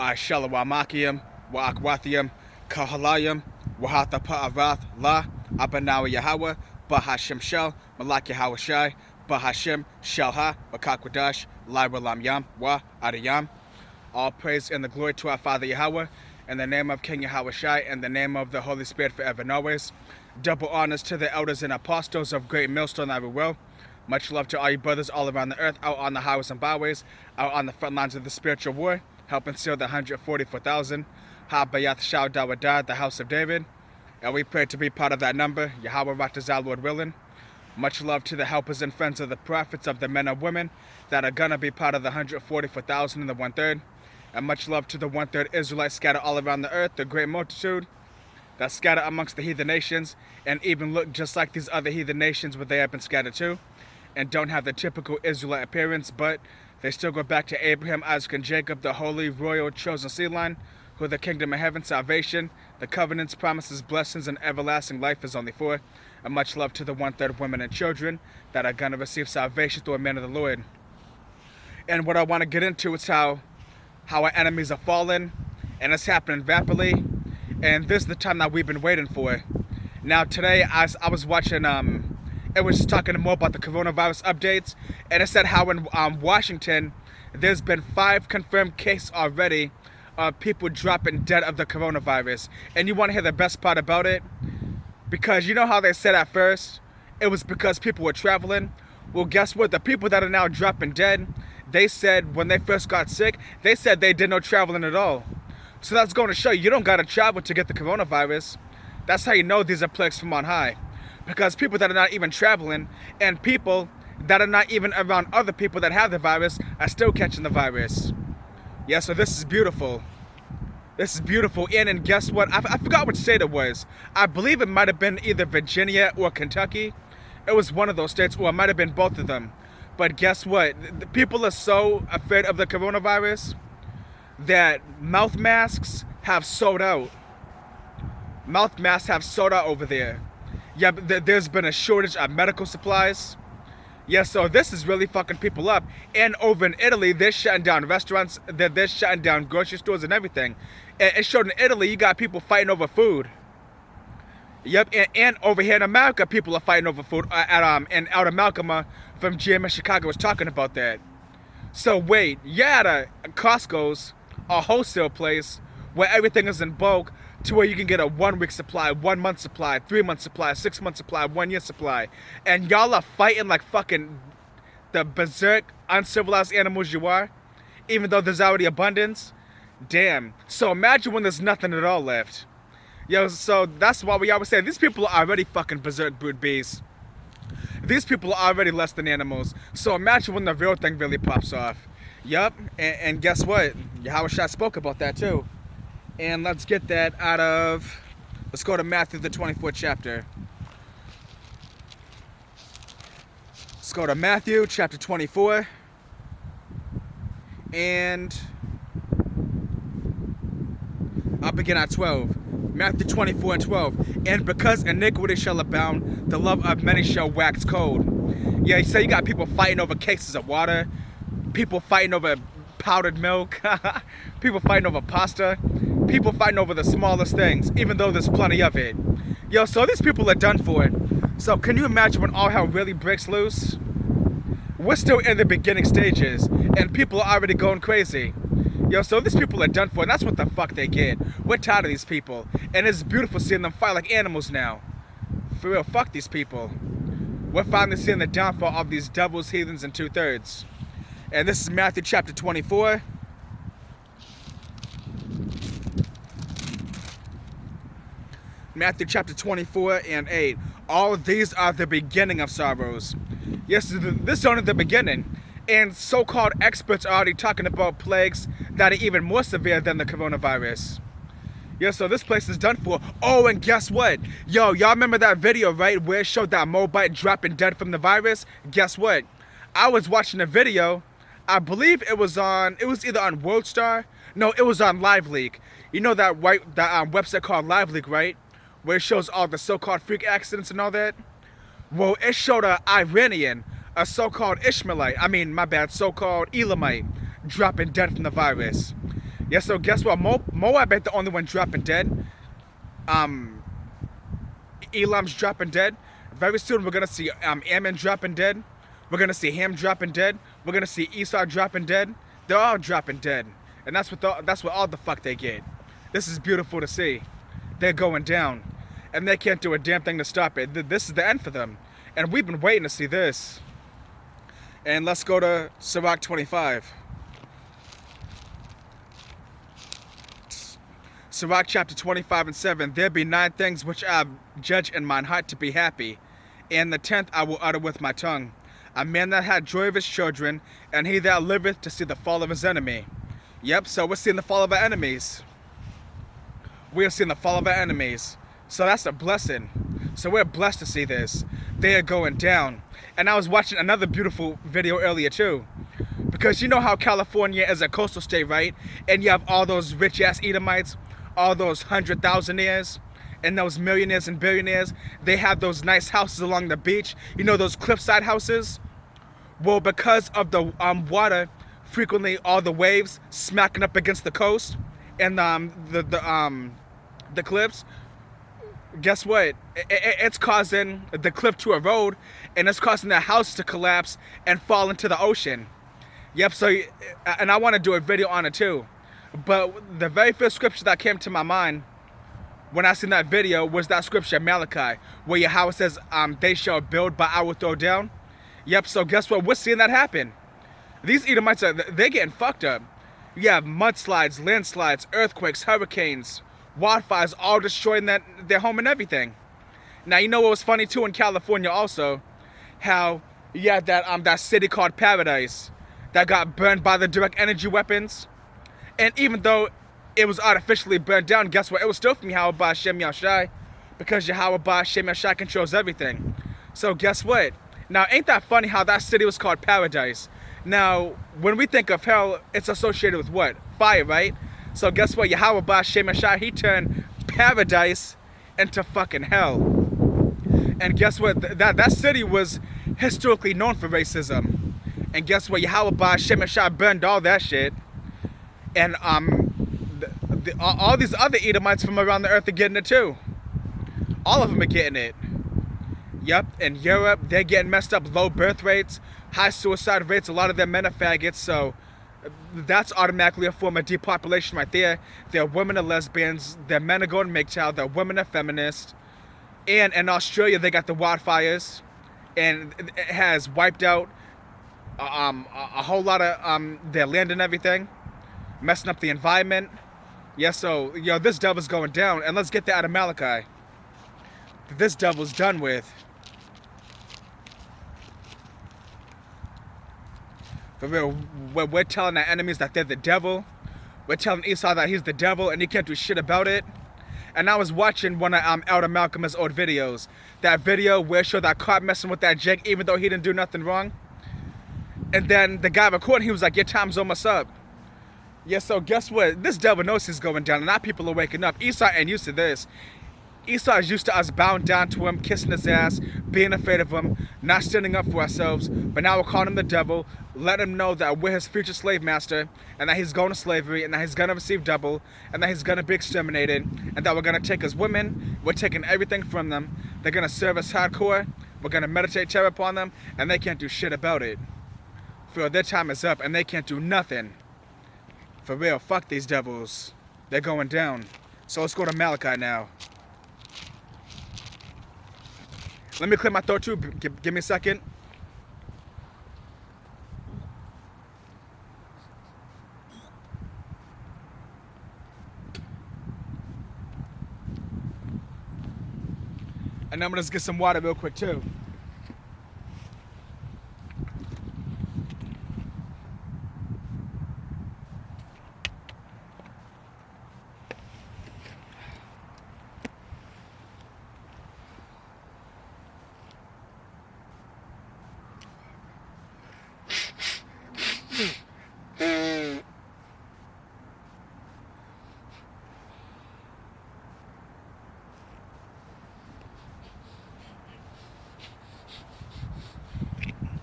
Shalawamakiam, Waakwatham, Kahalayam, Wahata Pa'avath, La, Abanawa Yahweh, Bahashim Shel, Malak Yahweh Shai, Bahashim, Shalha, Wakakwadash, Lai Walam Yam, Wa, Adiyam. All praise and the glory to our Father Yahweh, in the name of King Yahweh Shai, in the name of the Holy Spirit forever and always. Double honors to the elders and apostles of Great Millstone, I will. Much love to all you brothers all around the earth, out on the highways and byways, out on the front lines of the spiritual war, helping seal the 144,000. Ha-Bayath Shao Dawadah, the house of David. And we pray to be part of that number, Yahweh Ratazah, Lord willing. Much love to the helpers and friends of the prophets, of the men and women that are going to be part of the 144,000 and the one-third. And much love to the one-third Israelites scattered all around the earth, the great multitude that scattered amongst the heathen nations, and even look just like these other heathen nations where they have been scattered to, and don't have the typical Israelite appearance, but they still go back to Abraham, Isaac, and Jacob, the holy, royal, chosen seed line, who the kingdom of heaven, salvation, the covenants, promises, blessings, and everlasting life is only for. And much love to the one-third women and children that are going to receive salvation through a man of the Lord. And what I want to get into is how our enemies are falling, and it's happening rapidly, and this is the time that we've been waiting for. Now today, I was watching, it was talking more about the coronavirus updates, and it said how in Washington, there's been 5 confirmed cases already of people dropping dead of the coronavirus. And you want to hear the best part about it? Because you know how they said at first, it was because people were traveling? Well, guess what? The people that are now dropping dead, they said when they first got sick, they said they did no traveling at all. So that's going to show you don't got to travel to get the coronavirus. That's how you know these are plagues from on high. Because people that are not even traveling, and people that are not even around other people that have the virus, are still catching the virus. Yeah, so this is beautiful. This is beautiful. And guess what? I forgot which state it was. I believe it might have been either Virginia or Kentucky. It was one of those states, or it might have been both of them. But guess what? The people are so afraid of the coronavirus that mouth masks have sold out. Mouth masks have sold out over there. Yeah, there's been a shortage of medical supplies. Yeah, so this is really fucking people up. And over in Italy, they're shutting down restaurants, they're shutting down grocery stores and everything. And it showed in Italy, you got people fighting over food. Yep, and over here in America, people are fighting over food. And out of Malcolm from GMS Chicago was talking about that. So wait, you're at a Costco's, a wholesale place, where everything is in bulk, to where you can get a 1-week supply, 1 month supply, 3 month supply, 6 month supply, 1 year supply. And y'all are fighting like fucking the berserk, uncivilized animals you are, even though there's already abundance. Damn. So imagine when there's nothing at all left. Yo, so that's why we always say, these people are already fucking berserk brute beasts. These people are already less than animals. So imagine when the real thing really pops off. Yup, and guess what? Yahweh Shai spoke about that too. And let's get that out of, let's go to Matthew the 24th chapter. Let's go to Matthew chapter 24. And I'll begin at 12. Matthew 24 and 12. And because iniquity shall abound, the love of many shall wax cold. Yeah, you say you got people fighting over cases of water, people fighting over powdered milk, people fighting over pasta, people fighting over the smallest things, even though there's plenty of it. Yo, so these people are done for it. So can you imagine when all hell really breaks loose? We're still in the beginning stages, and people are already going crazy. Yo, so these people are done for, and that's what the fuck they get. We're tired of these people, and it's beautiful seeing them fight like animals now. For real, fuck these people. We're finally seeing the downfall of these devils, heathens, and two-thirds. And this is Matthew chapter 24. Matthew chapter 24 and 8. All of these are the beginning of sorrows. Yes, this is only the beginning. And so-called experts are already talking about plagues that are even more severe than the coronavirus. Yeah, so this place is done for. Oh, and guess what? Yo, y'all remember that video, right? Where it showed that Moabite dropping dead from the virus? Guess what? I was watching a video. I believe it was either on WorldStar. No, it was on LiveLeak. You know that website called LiveLeak, right? Where it shows all the so-called freak accidents and all that. Well, it showed an Iranian, a so-called Ishmaelite, so-called Elamite, dropping dead from the virus. Yeah, so guess what? Moab ain't the only one dropping dead. Um, Elam's dropping dead. Very soon we're gonna see Ammon dropping dead. We're gonna see Ham dropping dead. We're gonna see Esau dropping dead. They're all dropping dead, and that's what all the fuck they get. This is beautiful to see. They're going down, and they can't do a damn thing to stop it. This is the end for them, and we've been waiting to see this. And let's go to Sirach 25. Sirach chapter 25 and 7. There be 9 things which I judge in mine heart to be happy, and the 10th I will utter with my tongue. A man that had joy of his children, and he that liveth to see the fall of his enemy. Yep, so we're seeing the fall of our enemies. We are seeing the fall of our enemies. So that's a blessing. So we're blessed to see this. They are going down. And I was watching another beautiful video earlier too. Because you know how California is a coastal state, right? And you have all those rich-ass Edomites, all those 100,000-aires, and those millionaires and billionaires. They have those nice houses along the beach. You know those cliffside houses? Well, because of the water, frequently all the waves smacking up against the coast and the cliffs, guess what? It's causing the cliff to erode, and it's causing the house to collapse and fall into the ocean. Yep, so, and I want to do a video on it too. But the very first scripture that came to my mind when I seen that video was that scripture, Malachi, where Yahweh says, they shall build, but I will throw down. Yep, so guess what? We're seeing that happen. These Edomites, they're getting fucked up. You have mudslides, landslides, earthquakes, hurricanes, wildfires, all destroying their home and everything. Now, you know what was funny too in California also? How you had that city called Paradise that got burned by the direct energy weapons. And even though it was artificially burned down, guess what? It was still from Yahweh by Hashem Yahshai, because Yahweh by Hashem Yahshai controls everything. So guess what? Now, ain't that funny how that city was called Paradise? Now, when we think of hell, it's associated with what? Fire, right? So guess what? Yahweh by Hashem Yahshai, he turned Paradise into fucking hell. And guess what? That city was historically known for racism. And guess what? Yahweh by Hashem Yahshai burned all that shit. And all these other Edomites from around the earth are getting it too. All of them are getting it. Yep, in Europe, they're getting messed up. Low birth rates, high suicide rates. A lot of their men are faggots, so that's automatically a form of depopulation right there. Their women are lesbians. Their men are going to MGTOW. Their women are feminists. And in Australia, they got the wildfires, and it has wiped out a whole lot of their land and everything, messing up the environment. Yeah, so, this devil's going down, and let's get that out of Malachi. This devil's done with. For real, we're telling our enemies that they're the devil. We're telling Esau that he's the devil and he can't do shit about it. And I was watching one of Elder Malcolm's old videos. That video where it showed that cop messing with that Jake even though he didn't do nothing wrong. And then the guy recording, he was like, your time's almost up. Yeah, so guess what? This devil knows he's going down and our people are waking up. Esau ain't used to this. Esau is used to us bowing down to him, kissing his ass, being afraid of him, not standing up for ourselves. But now we're calling him the devil, letting him know that we're his future slave master, and that he's going to slavery, and that he's going to receive double, and that he's going to be exterminated, and that we're going to take his women, we're taking everything from them, they're going to serve us hardcore, we're going to meditate terror upon them, and they can't do shit about it. For real, their time is up, and they can't do nothing. For real, fuck these devils. They're going down. So let's go to Malachi now. Let me clear my throat too. Give me a second. And I'm gonna just get some water real quick too.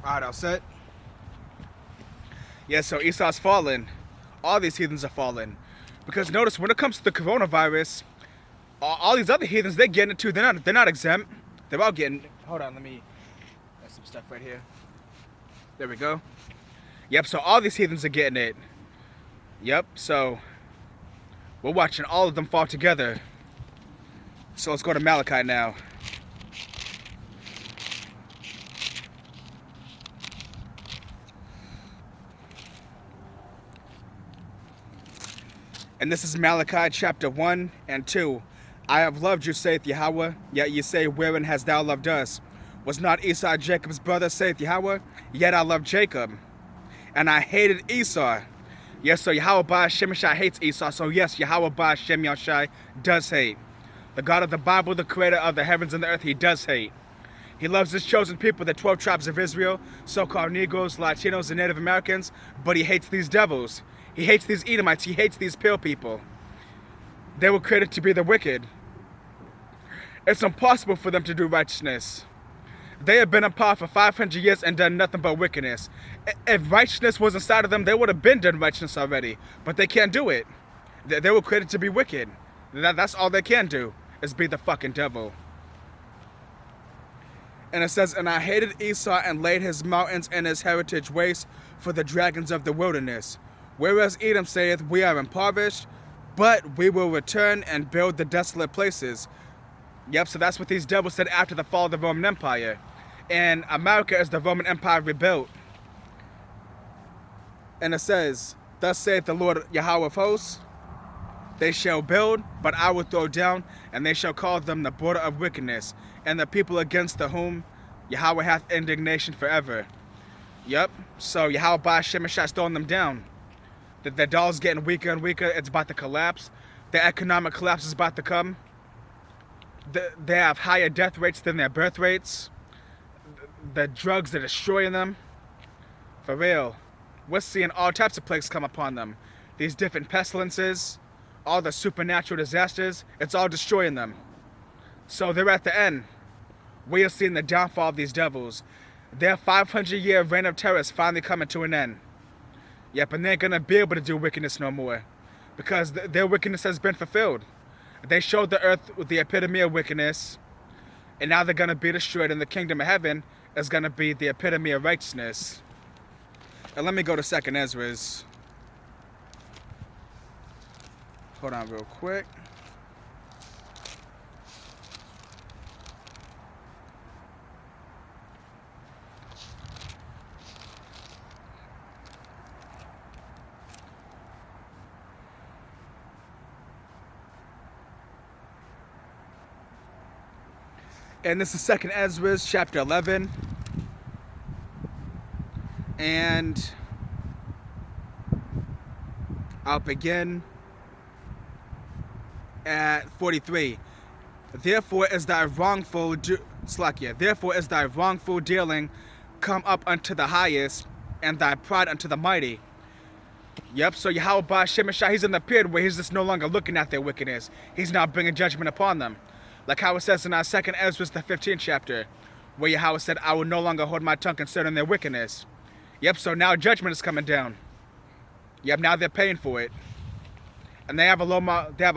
Alright, all set. Yeah, so Esau's fallen. All these heathens are fallen. Because notice, when it comes to the coronavirus, all these other heathens, they're getting it too. They're not exempt. They're all getting. Hold on, let me. There's some stuff right here. There we go. Yep. So all these heathens are getting it. Yep. So we're watching all of them fall together. So let's go to Malachi now. And this is Malachi chapter 1 and 2. I have loved you, saith Yahweh, yet ye say, wherein hast thou loved us? Was not Esau Jacob's brother, saith Yahweh? Yet I loved Jacob, and I hated Esau. Yes, so Yahweh Ba'ashem Yashai hates Esau. So yes, Yahweh Ba'ashem Yashai does hate. The God of the Bible, the creator of the heavens and the earth, he does hate. He loves his chosen people, the 12 tribes of Israel, so-called Negroes, Latinos, and Native Americans, but he hates these devils. He hates these Edomites. He hates these pale people. They were created to be the wicked. It's impossible for them to do righteousness. They have been in power for 500 years and done nothing but wickedness. If righteousness was inside of them, they would have been done righteousness already. But they can't do it. They were created to be wicked. That's all they can do, is be the fucking devil. And it says, and I hated Esau and laid his mountains and his heritage waste for the dragons of the wilderness. Whereas Edom saith, we are impoverished, but we will return and build the desolate places. Yep, so that's what these devils said after the fall of the Roman Empire. And America is the Roman Empire rebuilt. And it says, thus saith the Lord Yahweh of hosts, they shall build, but I will throw down, and they shall call them the border of wickedness, and the people against the whom Yahweh hath indignation forever. Yep, so Yahweh Ba'ashem Yashai throwing them down. The dollar's getting weaker and weaker. It's about to collapse. The economic collapse is about to come. They have higher death rates than their birth rates. The drugs are destroying them. For real. We're seeing all types of plagues come upon them. These different pestilences, all the supernatural disasters, it's all destroying them. So they're at the end. We are seeing the downfall of these devils. Their 500-year reign of terror is finally coming to an end. Yep, and they ain't gonna be able to do wickedness no more, because their wickedness has been fulfilled. They showed the earth with the epitome of wickedness, and now they're gonna be destroyed, and the kingdom of heaven is gonna be the epitome of righteousness. And let me go to 2nd Ezra's. Hold on real quick. And this is 2nd Ezra, chapter 11. And I'll begin at 43. Therefore is thy wrongful dealing come up unto the highest, and thy pride unto the mighty. Yep, so Yahweh Ba'ashem Yashai, he's in the period where he's just no longer looking at their wickedness. He's now bringing judgment upon them. Like how it says in our 2nd Ezra, the 15th chapter, where Yahweh said, I will no longer hold my tongue concerning their wickedness. Yep, so now judgment is coming down. Yep, now they're paying for it. And they have a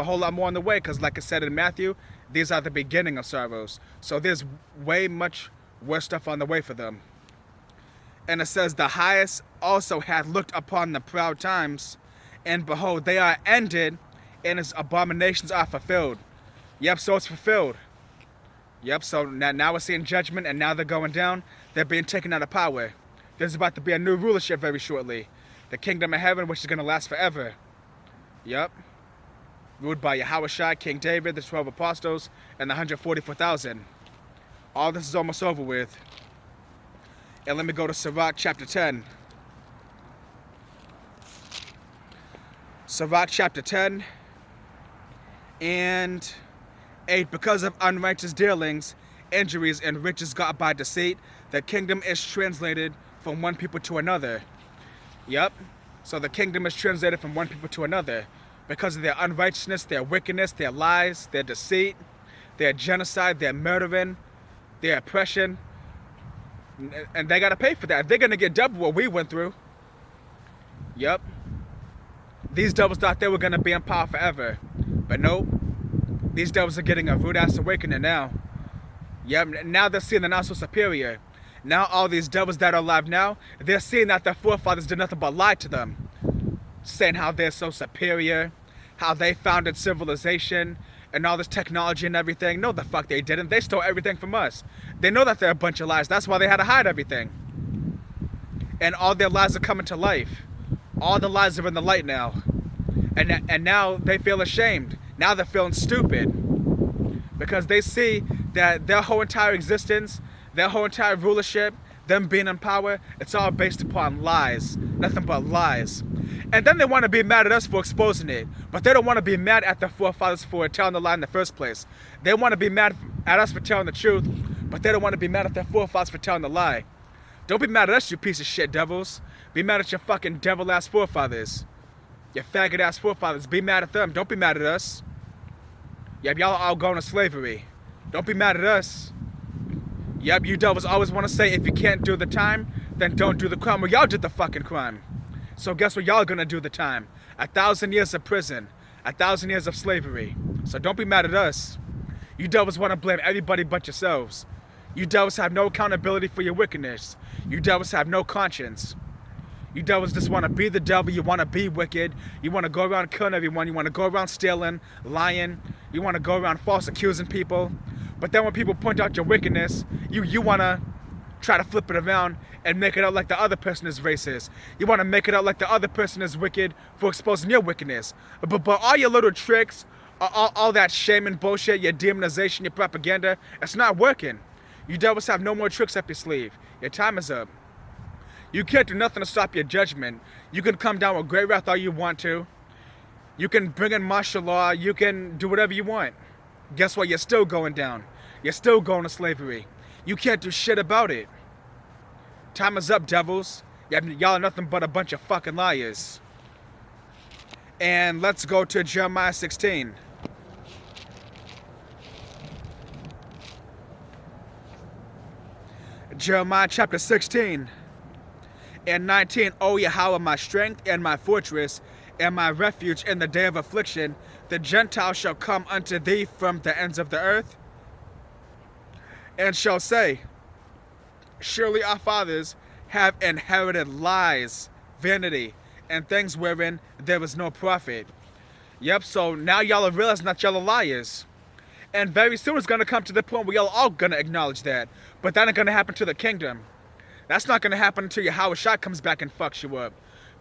whole lot more on the way, because like I said in Matthew, these are the beginning of sorrows. So there's way much worse stuff on the way for them. And it says, the highest also hath looked upon the proud times, and behold, they are ended, and his abominations are fulfilled. Yep, so it's fulfilled. Yep, so now we're seeing judgment, and now they're going down. They're being taken out of power. There's about to be a new rulership very shortly. The kingdom of heaven, which is going to last forever. Yep. Ruled by Yahushua, King David, the 12 apostles, and the 144,000. All this is almost over with. And let me go to Sirach chapter 10. Sirach chapter 10 and 8. Because of unrighteous dealings, injuries, and riches got by deceit, the kingdom is translated from one people to another. Yep. So the kingdom is translated from one people to another because of their unrighteousness, their wickedness, their lies, their deceit, their genocide, their murdering, their oppression. And they got to pay for that. They're going to get double what we went through. Yep. These devils thought they were going to be in power forever. But nope. These devils are getting a rude ass awakening now. Yep, now they're seeing they're not so superior. Now all these devils that are alive now, they're seeing that their forefathers did nothing but lie to them. Saying how they're so superior, how they founded civilization, and all this technology and everything. No, the fuck they didn't. They stole everything from us. They know that they're a bunch of lies. That's why they had to hide everything. And all their lies are coming to life. All the lies are in the light now. And now they feel ashamed. Now they're feeling stupid. Because they see that their whole entire existence, their whole entire rulership, them being in power, it's all based upon lies. Nothing but lies. And then they want to be mad at us for exposing it. But they don't want to be mad at their forefathers for telling the lie in the first place. They want to be mad at us for telling the truth, but they don't want to be mad at their forefathers for telling the lie. Don't be mad at us, you piece of shit devils. Be mad at your fucking devil-ass forefathers. Your faggot-ass forefathers. Be mad at them. Don't be mad at us. Yep, y'all are all going to slavery. Don't be mad at us. Yep, you devils always want to say if you can't do the time, then don't do the crime. Well, y'all did the fucking crime. So guess what y'all gonna do the time? 1,000 years of prison. 1,000 years of slavery. So don't be mad at us. You devils want to blame everybody but yourselves. You devils have no accountability for your wickedness. You devils have no conscience. You devils just want to be the devil. You want to be wicked. You want to go around killing everyone. You want to go around stealing, lying. You want to go around false accusing people. But then when people point out your wickedness, you want to try to flip it around and make it out like the other person is racist. You want to make it out like the other person is wicked for exposing your wickedness. But all your little tricks, all that shaming bullshit, your demonization, your propaganda, it's not working. You devils have no more tricks up your sleeve. Your time is up. You can't do nothing to stop your judgment. You can come down with great wrath all you want to. You can bring in martial law. You can do whatever you want. Guess what? You're still going down. You're still going to slavery. You can't do shit about it. Time is up, devils. Y'all are nothing but a bunch of fucking liars. And let's go to Jeremiah 16. Jeremiah chapter 16 and 19. O Yahweh, my strength and my fortress and my refuge in the day of affliction, the Gentiles shall come unto thee from the ends of the earth, and shall say, surely our fathers have inherited lies, vanity, and things wherein there is no profit. Yep, so now y'all are realizing that y'all are liars. And very soon it's going to come to the point where y'all all going to acknowledge that. But that ain't going to happen to the kingdom. That's not going to happen until Yahweh Shai comes back and fucks you up.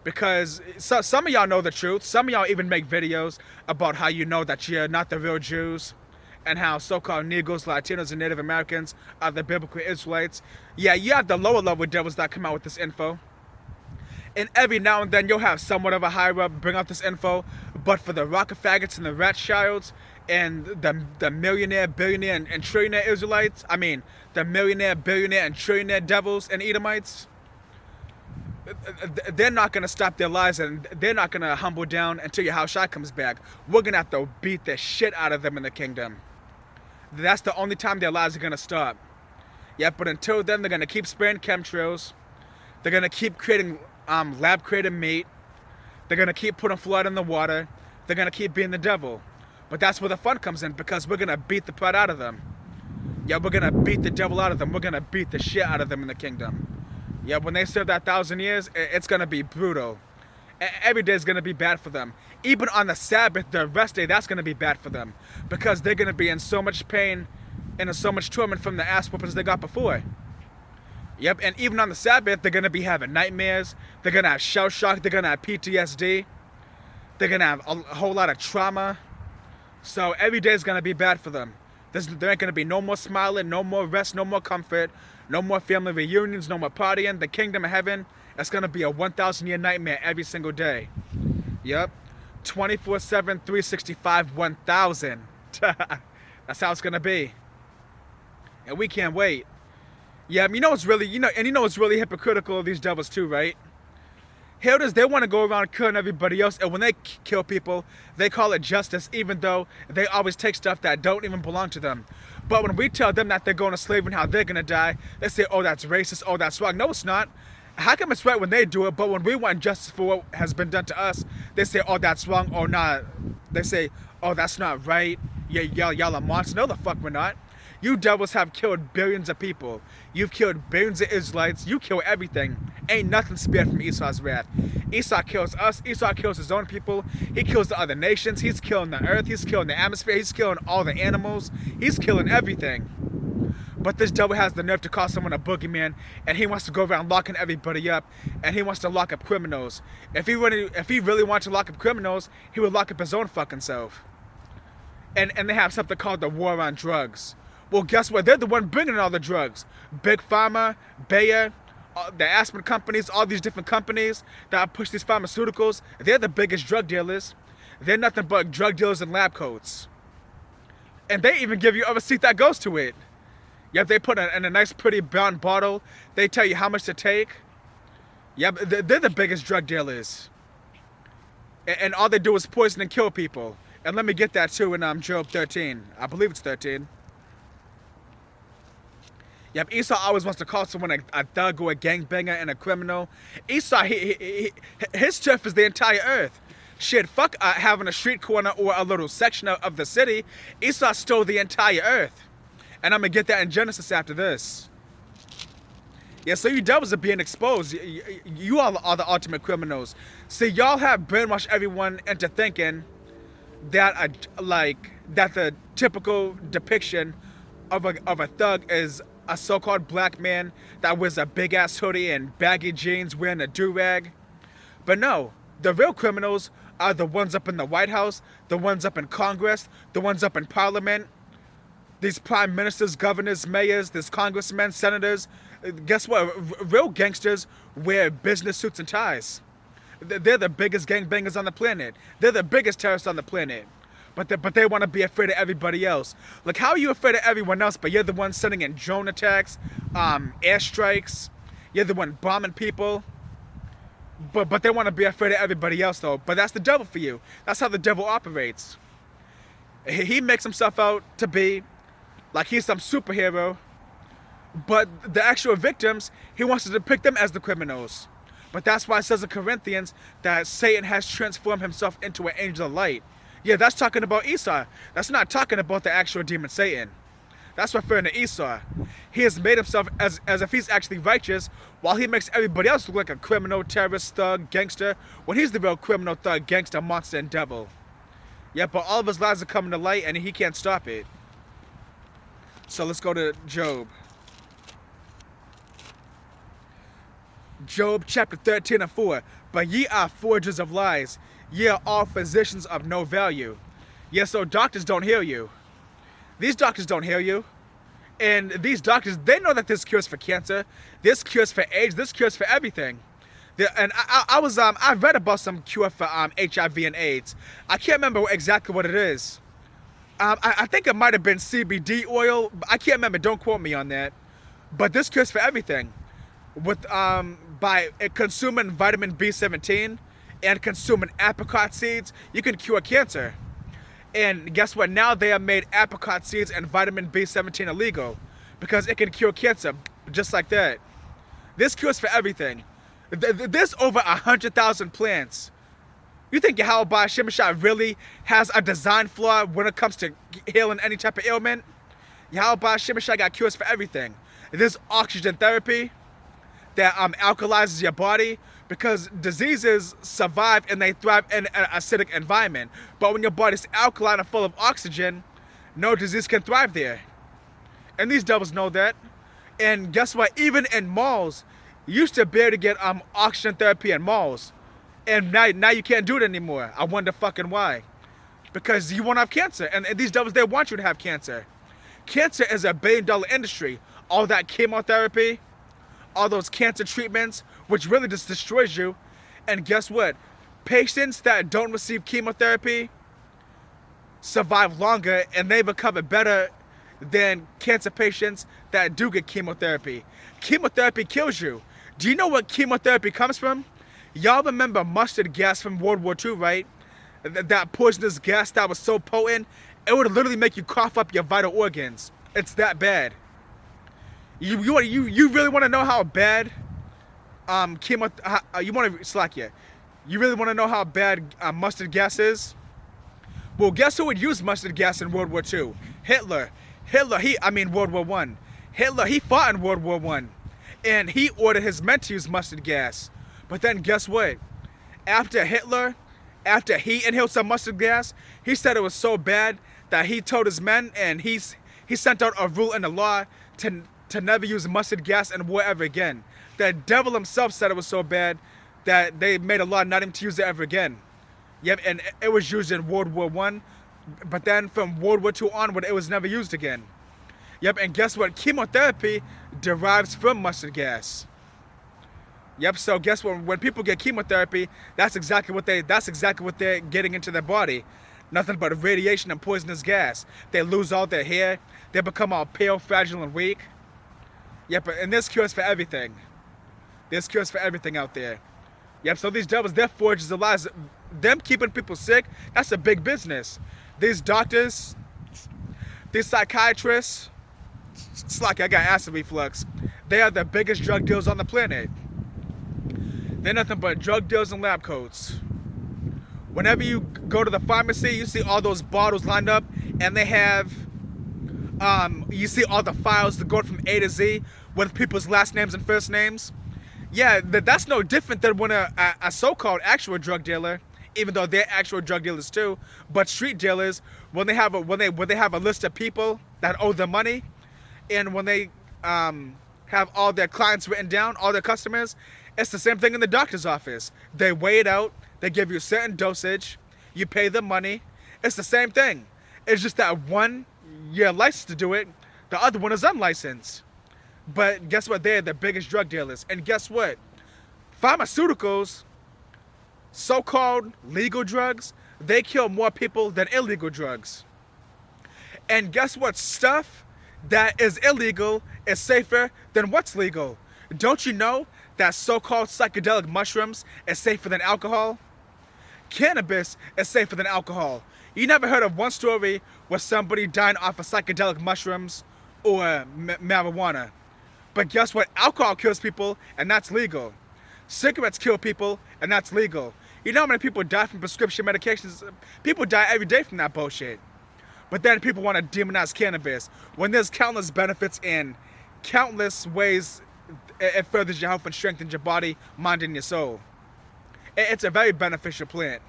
Because some of y'all know the truth. Some of y'all even make videos about how you know that you're not the real Jews. And how so-called Negroes, Latinos, and Native Americans are the biblical Israelites. Yeah, you have the lower level devils that come out with this info. And every now and then you'll have somewhat of a higher up bring out this info. But for the rocket faggots and the Rothschilds and the millionaire, billionaire, and trillionaire Israelites, I mean, the millionaire, billionaire, and trillionaire devils and Edomites, they're not going to stop their lies, and they're not going to humble down until Yahweh Shai comes back. We're going to have to beat the shit out of them in the kingdom. That's the only time their lies are going to stop. Yeah, but until then, they're going to keep spraying chemtrails. They're going to keep creating lab-created meat. They're going to keep putting fluoride in the water. They're going to keep being the devil. But that's where the fun comes in, because we're going to beat the crud out of them. Yeah, we're going to beat the devil out of them. We're going to beat the shit out of them in the kingdom. Yeah, when they serve that 1,000 years, it's going to be brutal. Every day is going to be bad for them. Even on the Sabbath, the rest day, that's going to be bad for them. Because they're going to be in so much pain and in so much torment from the ass whoopings they got before. Yep, and even on the Sabbath, they're going to be having nightmares. They're going to have shell shock. They're going to have PTSD. They're going to have a whole lot of trauma. So every day is going to be bad for them. There ain't going to be no more smiling, no more rest, no more comfort, no more family reunions, no more partying. The kingdom of heaven, it's going to be a 1,000-year nightmare every single day. Yep. 24/7, 365, 1,000. That's how it's going to be. And we can't wait. Yeah, you know it's really, it's really hypocritical of these devils too, right? Here it is, they want to go around killing everybody else, and when they kill people, they call it justice, even though they always take stuff that don't even belong to them. But when we tell them that they're going to slavery and how they're going to die, they say, oh, that's racist, oh, that's wrong. No, it's not. How come it's right when they do it, but when we want justice for what has been done to us, they say, oh, that's wrong, or not. They say, oh, that's not right. Yeah, y'all are monsters. No, the fuck we're not. You devils have killed billions of people. You've killed billions of Israelites. You kill everything. Ain't nothing spared from Esau's wrath. Esau kills us. Esau kills his own people. He kills the other nations. He's killing the earth. He's killing the atmosphere. He's killing all the animals. He's killing everything. But this devil has the nerve to call someone a boogeyman, and he wants to go around locking everybody up, and he wants to lock up criminals. If he really wanted to lock up criminals, he would lock up his own fucking self. And they have something called the war on drugs. Well, guess what? They're the one bringing in all the drugs. Big Pharma, Bayer, the Aspen companies, all these different companies that push these pharmaceuticals. They're the biggest drug dealers. They're nothing but drug dealers in lab coats. And they even give you a receipt that goes to it. Yep, they put it in a nice pretty brown bottle. They tell you how much to take. Yep, they're the biggest drug dealers. And all they do is poison and kill people. And let me get that too in Job 13. I believe it's 13. Yep, Esau always wants to call someone a thug or a gangbanger and a criminal. Esau, his turf is the entire earth. Shit, fuck having a street corner or a little section of the city. Esau stole the entire earth. And I'm going to get that in Genesis after this. Yeah, so you devils are being exposed. You all are the ultimate criminals. See, y'all have brainwashed everyone into thinking that that the typical depiction of a thug is a so-called black man that wears a big-ass hoodie and baggy jeans wearing a do-rag. But no, the real criminals are the ones up in the White House, the ones up in Congress, the ones up in Parliament. These prime ministers, governors, mayors, these congressmen, senators. Guess what? Real gangsters wear business suits and ties. They're the biggest gangbangers on the planet. They're the biggest terrorists on the planet. But they want to be afraid of everybody else. Like, how are you afraid of everyone else, but you're the one sending in drone attacks, airstrikes. You're the one bombing people. But they want to be afraid of everybody else, though. But that's the devil for you. That's how the devil operates. He makes himself out to be like he's some superhero, but the actual victims, he wants to depict them as the criminals. But that's why it says in Corinthians that Satan has transformed himself into an angel of light. Yeah, that's talking about Esau. That's not talking about the actual demon Satan. That's referring to Esau. He has made himself as if he's actually righteous, while he makes everybody else look like a criminal, terrorist, thug, gangster, when he's the real criminal, thug, gangster, monster, and devil. Yeah, but all of his lies are coming to light, and he can't stop it. So let's go to Job. Job chapter 13 and 4. But ye are forgers of lies. Ye are all physicians of no value. Yeah, so doctors don't heal you. These doctors don't heal you. And these doctors, they know that this cures for cancer. This cures for AIDS. This cures for everything. And I read about some cure for HIV and AIDS. I can't remember exactly what it is. I think it might have been CBD oil. I can't remember. Don't quote me on that. But this cures for everything. With by consuming vitamin B17 and consuming apricot seeds, you can cure cancer. And guess what? Now they have made apricot seeds and vitamin B17 illegal because it can cure cancer just like that. This cures for everything. There's over 100,000 plants. You think Yahweh Shemashah really has a design flaw when it comes to healing any type of ailment? Yahweh Shemashah got cures for everything. There's oxygen therapy that alkalizes your body because diseases survive and they thrive in an acidic environment. But when your body's alkaline and full of oxygen, no disease can thrive there. And these devils know that. And guess what? Even in malls, you used to be able to get oxygen therapy in malls. And now you can't do it anymore. I wonder fucking why. Because you won't have cancer. And these devils, they want you to have cancer. Cancer is a billion-dollar industry. All that chemotherapy, all those cancer treatments, which really just destroys you. And guess what? Patients that don't receive chemotherapy survive longer and they recover better than cancer patients that do get chemotherapy. Chemotherapy kills you. Do you know what chemotherapy comes from? Y'all remember mustard gas from World War II, right? That poisonous gas that was so potent, it would literally make you cough up your vital organs. It's that bad. You really want to know how bad chemo. You want to slack here? You really want to know how bad mustard gas is? Well, guess who would use mustard gas in World War II? Hitler. World War One. Hitler, he fought in World War One, and he ordered his men to use mustard gas. But then guess what? After he inhaled some mustard gas, he said it was so bad that he told his men, and he sent out a rule in the law to never use mustard gas in war ever again. The devil himself said it was so bad that they made a law not even to use it ever again. Yep, and it was used in World War One, but then from World War II onward, it was never used again. Yep, and guess what? Chemotherapy derives from mustard gas. Yep, so guess what? When people get chemotherapy, that's exactly what they're getting into their body. Nothing but radiation and poisonous gas. They lose all their hair. They become all pale, fragile, and weak. Yep, and there's cures for everything. There's cures for everything out there. Yep, so these devils, they're forgers of lies. Them keeping people sick, that's a big business. These doctors, these psychiatrists, it's like I got acid reflux. They are the biggest drug dealers on the planet. They're nothing but drug dealers and lab coats. Whenever you go to the pharmacy, you see all those bottles lined up, and they have, you see all the files that go from A to Z with people's last names and first names. Yeah, that's no different than when a so-called actual drug dealer, even though they're actual drug dealers too, but street dealers, when they have a list of people that owe them money, and when they have all their clients written down, all their customers, it's the same thing in the doctor's office. They weigh it out, they give you a certain dosage, you pay them money. It's the same thing. It's just that one, you're licensed to do it, the other one is unlicensed. But guess what? They're the biggest drug dealers. And guess what? Pharmaceuticals, so-called legal drugs, they kill more people than illegal drugs. And guess what? Stuff that is illegal is safer than what's legal. Don't you know that so-called psychedelic mushrooms is safer than alcohol? Cannabis is safer than alcohol. You never heard of one story where somebody died off of psychedelic mushrooms or marijuana. But guess what? Alcohol kills people, and that's legal. Cigarettes kill people, and that's legal. You know how many people die from prescription medications? People die every day from that bullshit. But then people want to demonize cannabis when there's countless benefits in countless ways it furthers your health and strengthens your body, mind, and your soul. It's a very beneficial plant.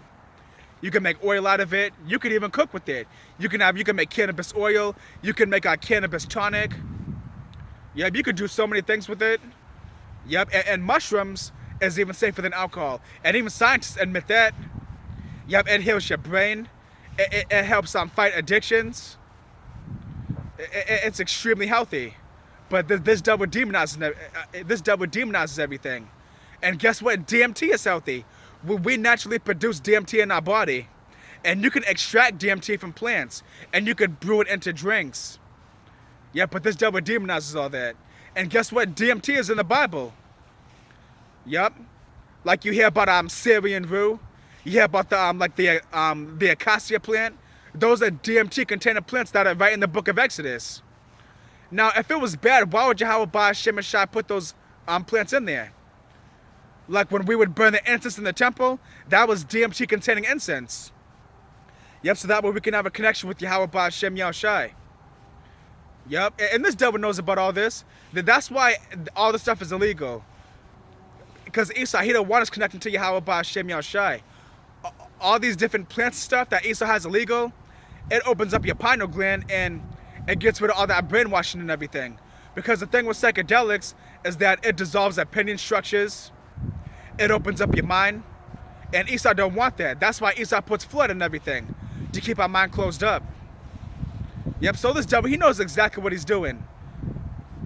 You can make oil out of it. You can even cook with it. You can make cannabis oil. You can make a cannabis tonic. Yep, you could do so many things with it. Yep, and mushrooms is even safer than alcohol. And even scientists admit that. Yep, it heals your brain. It helps fight addictions. It's extremely healthy. But this devil demonizes everything. And guess what? DMT is healthy. We naturally produce DMT in our body. And you can extract DMT from plants. And you could brew it into drinks. Yeah, but this devil demonizes all that. And guess what? DMT is in the Bible. Yep. Like you hear about Syrian rue. You hear about the acacia plant. Those are DMT containing plants that are right in the book of Exodus. Now, if it was bad, why would Yahweh Ba'ashem Shai put those plants in there? Like when we would burn the incense in the temple, that was DMT containing incense. Yep, so that way we can have a connection with Yahweh Ba'ashem Yahushai. Yep, and this devil knows about all this. That's why all this stuff is illegal. Because Esau, he don't want us connecting to Yahweh Ba'ashem Yahushai. All these different plants stuff that Esau has illegal, it opens up your pineal gland and it gets rid of all that brainwashing and everything. Because the thing with psychedelics is that it dissolves opinion structures. It opens up your mind. And Esau don't want that. That's why Esau puts flood in everything, to keep our mind closed up. Yep, so this devil, he knows exactly what he's doing.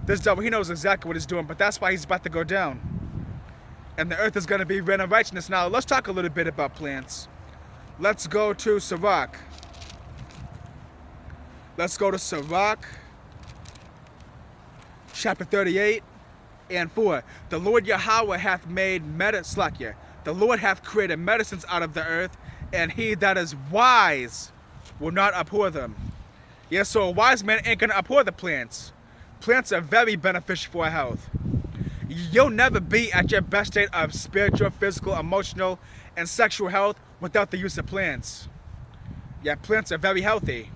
This devil, he knows exactly what he's doing, but that's why he's about to go down. And the earth is going to be ran of righteousness. Now, let's talk a little bit about plants. Let's go to Sirach. Let's go to Sirach, chapter 38 and 4. The Lord Yahweh hath made the Lord hath created medicines out of the earth, and he that is wise will not abhor them. Yeah, so a wise man ain't gonna abhor the plants. Plants are very beneficial for our health. you'll never be at your best state of spiritual, physical, emotional, and sexual health without the use of plants. Yeah, plants are very healthy.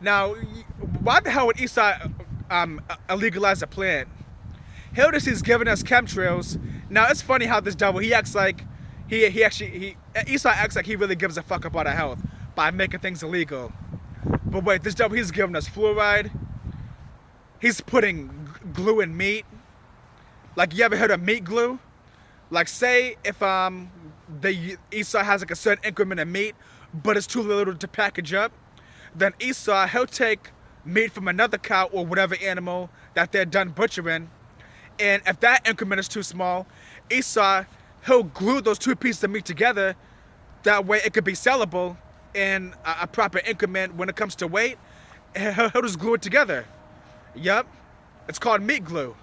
Now, why the hell would Esau illegalize a plant? Hildes's giving us chemtrails. Now it's funny how this devil he acts like Esau acts like he really gives a fuck about our health by making things illegal. But wait, this devil he's giving us fluoride. He's putting glue in meat. Like, you ever heard of meat glue? Like, say if the Esau has like a certain increment of meat, but it's too little to package up, then Esau he'll take meat from another cow or whatever animal that they're done butchering, and if that increment is too small, Esau he'll glue those two pieces of meat together. That way it could be sellable in a proper increment when it comes to weight. He'll just glue it together. Yep, it's called meat glue.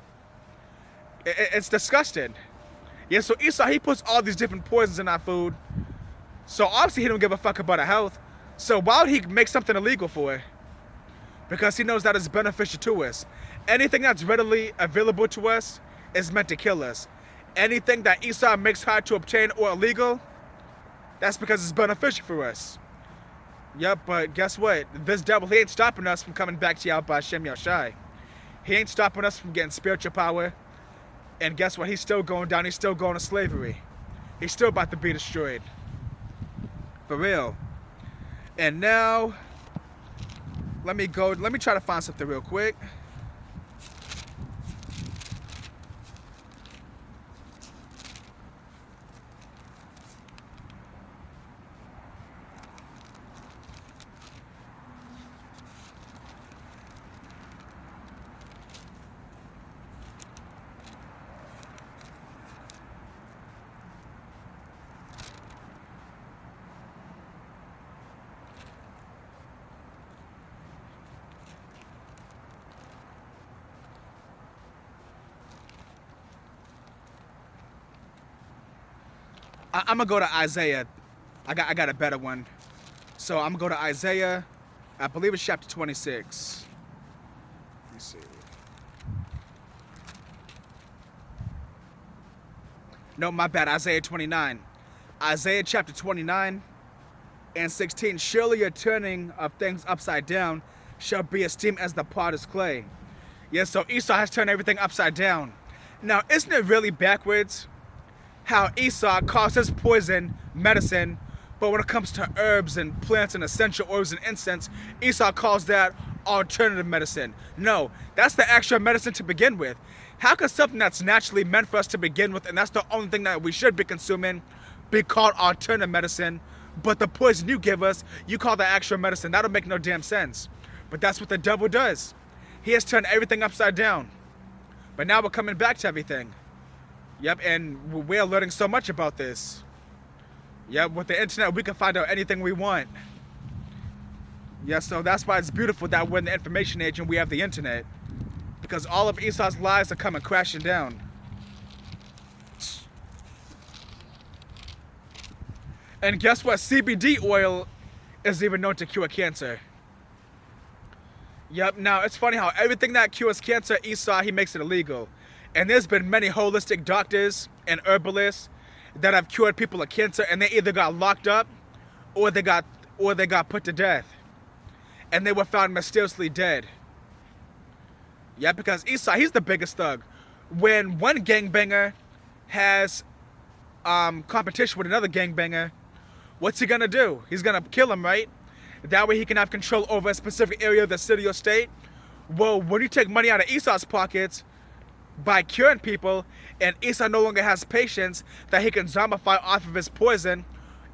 It's disgusting. Yeah, so Esau, he puts all these different poisons in our food. So obviously he don't give a fuck about our health. So why would he make something illegal for it? Because he knows that it's beneficial to us. Anything that's readily available to us is meant to kill us. Anything that Esau makes hard to obtain or illegal, that's because it's beneficial for us. Yep, but guess what? This devil, he ain't stopping us from coming back to Yahweh Hashem Yahushai. He ain't stopping us from getting spiritual power. And guess what? He's still going down. He's still going to slavery. He's still about to be destroyed. For real. And now, let me try to find something real quick. I'm gonna go to Isaiah. I got a better one. So I'm gonna go to Isaiah. I believe it's chapter 26. Let me see. No, my bad. Isaiah 29. Isaiah chapter 29 and 16. Surely your turning of things upside down shall be esteemed as the potter's clay. Yes, so Esau has turned everything upside down. Now, isn't it really backwards how Esau calls his poison medicine, but when it comes to herbs and plants and essential oils and incense, Esau calls that alternative medicine? No, that's the actual medicine to begin with. How could something that's naturally meant for us to begin with, and that's the only thing that we should be consuming, be called alternative medicine, but the poison you give us, you call the actual medicine? That'll make no damn sense. But that's what the devil does. He has turned everything upside down. But now we're coming back to everything. Yep, and we're learning so much about this. Yep, with the internet, we can find out anything we want. Yeah, so that's why it's beautiful that we're in the information age and we have the internet. Because all of Esau's lies are coming crashing down. And guess what? CBD oil is even known to cure cancer. Yep, now it's funny how everything that cures cancer, Esau, he makes it illegal. And there's been many holistic doctors and herbalists that have cured people of cancer, and they either got locked up or they got put to death. And they were found mysteriously dead. Yeah, because Esau, he's the biggest thug. When one gangbanger has competition with another gangbanger, what's he gonna do? He's gonna kill him, right? That way he can have control over a specific area of the city or state. Well, when you take money out of Esau's pockets by curing people, and Esau no longer has patience that he can zombify off of his poison,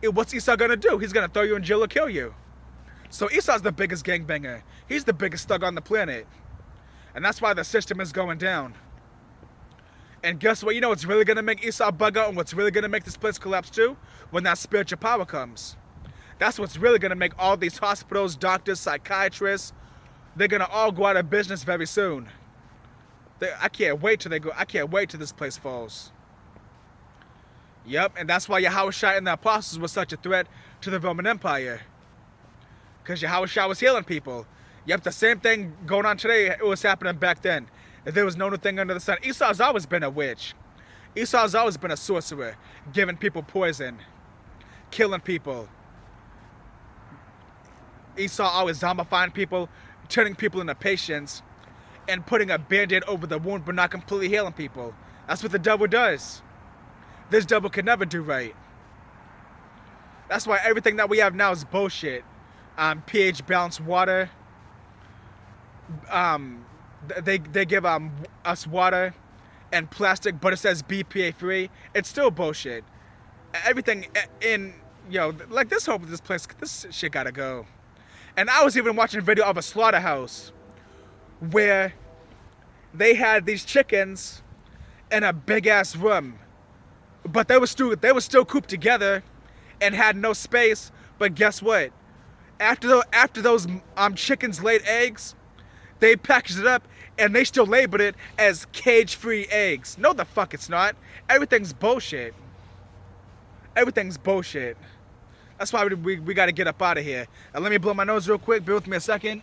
what's Esau gonna do? He's gonna throw you in jail or kill you. So Esau's the biggest gangbanger. He's the biggest thug on the planet. And that's why the system is going down. And guess what? You know what's really gonna make Esau bug out and what's really gonna make this place collapse too? When that spiritual power comes. That's what's really gonna make all these hospitals, doctors, psychiatrists, they're gonna all go out of business very soon. I can't wait till this place falls. Yep, and that's why Yahushua and the apostles was such a threat to the Roman Empire. Because Yahushua was healing people. Yep, the same thing going on today, it was happening back then. If there was no new thing under the sun, Esau's always been a witch. Esau's always been a sorcerer, giving people poison, killing people. Esau always zombifying people, turning people into patients, and putting a band-aid over the wound but not completely healing people. That's what the devil does. This devil can never do right. That's why everything that we have now is bullshit. pH balanced water. They give us water and plastic, but it says BPA free. It's still bullshit. Everything in like this this shit gotta go. And I was even watching a video of a slaughterhouse where they had these chickens in a big ass room, but they were still cooped together and had no space. But guess what? After those chickens laid eggs, they packaged it up and they still labeled it as cage-free eggs. No, the fuck it's not. Everything's bullshit. Everything's bullshit. That's why we got to get up out of here. And let me blow my nose real quick. Bear with me a second.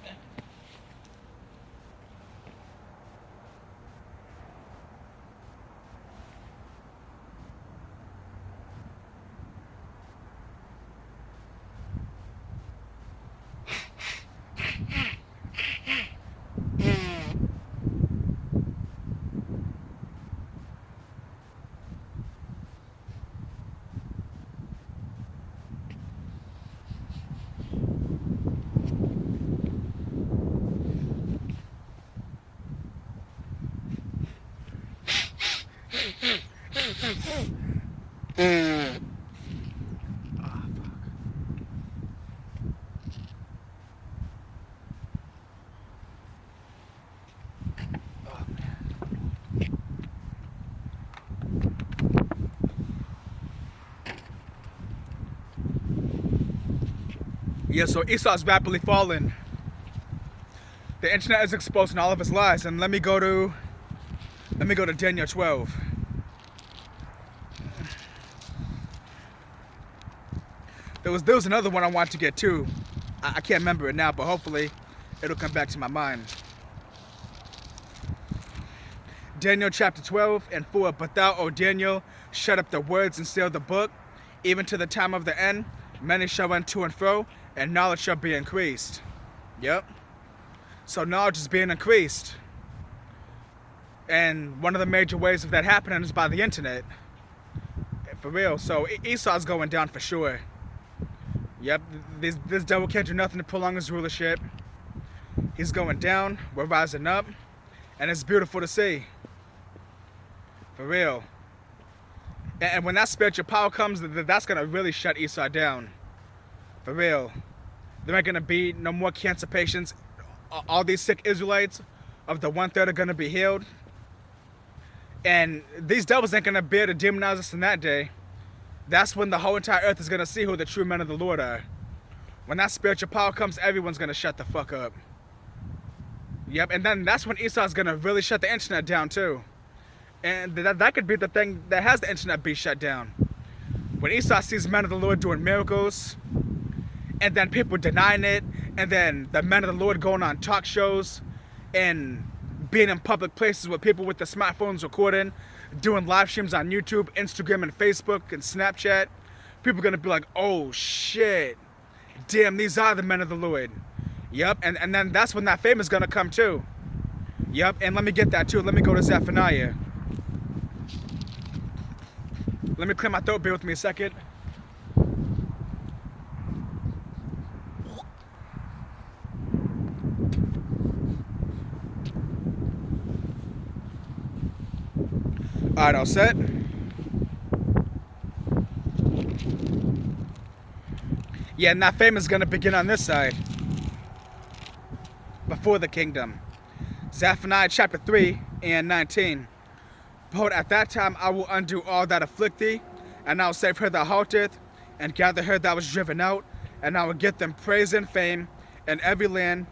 Yeah, so Esau's rapidly falling. The internet is exposing all of his lies, and let me go to Daniel 12. There was another one I wanted to get to. I can't remember it now, but hopefully it'll come back to my mind. Daniel chapter 12 and 4. But thou, O Daniel, shut up the words and seal the book, even to the time of the end. Many shall run to and fro, and knowledge shall be increased. Yep. So knowledge is being increased. And one of the major ways of that happening is by the internet. For real. So Esau's going down for sure. Yep. This devil can't do nothing to prolong his rulership. He's going down. We're rising up. And it's beautiful to see. For real. And when that spiritual power comes, that's going to really shut Esau down. For real. There ain't going to be no more cancer patients. All these sick Israelites of the 1/3 are going to be healed. And these devils ain't going to be able to demonize us in that day. That's when the whole entire earth is going to see who the true men of the Lord are. When that spiritual power comes, everyone's going to shut the fuck up. Yep, and then that's when Esau's going to really shut the internet down too. And that could be the thing that has the internet be shut down. When Esau sees men of the Lord doing miracles, and then people denying it, and then the men of the Lord going on talk shows, and being in public places with people with their smartphones recording, doing live streams on YouTube, Instagram, and Facebook, and Snapchat, people are going to be like, oh shit, damn, these are the men of the Lord. Yep, and then that's when that fame is going to come too. Yep, and let me get that too. Let me go to Zephaniah. Let me clear my throat, bear with me a second. Alright, all set? Yeah, and that fame is going to begin on this side. Before the kingdom. Zephaniah chapter 3 and 19. Behold, at that time I will undo all that afflict thee, and I will save her that halteth, and gather her that was driven out, and I will get them praise and fame in every land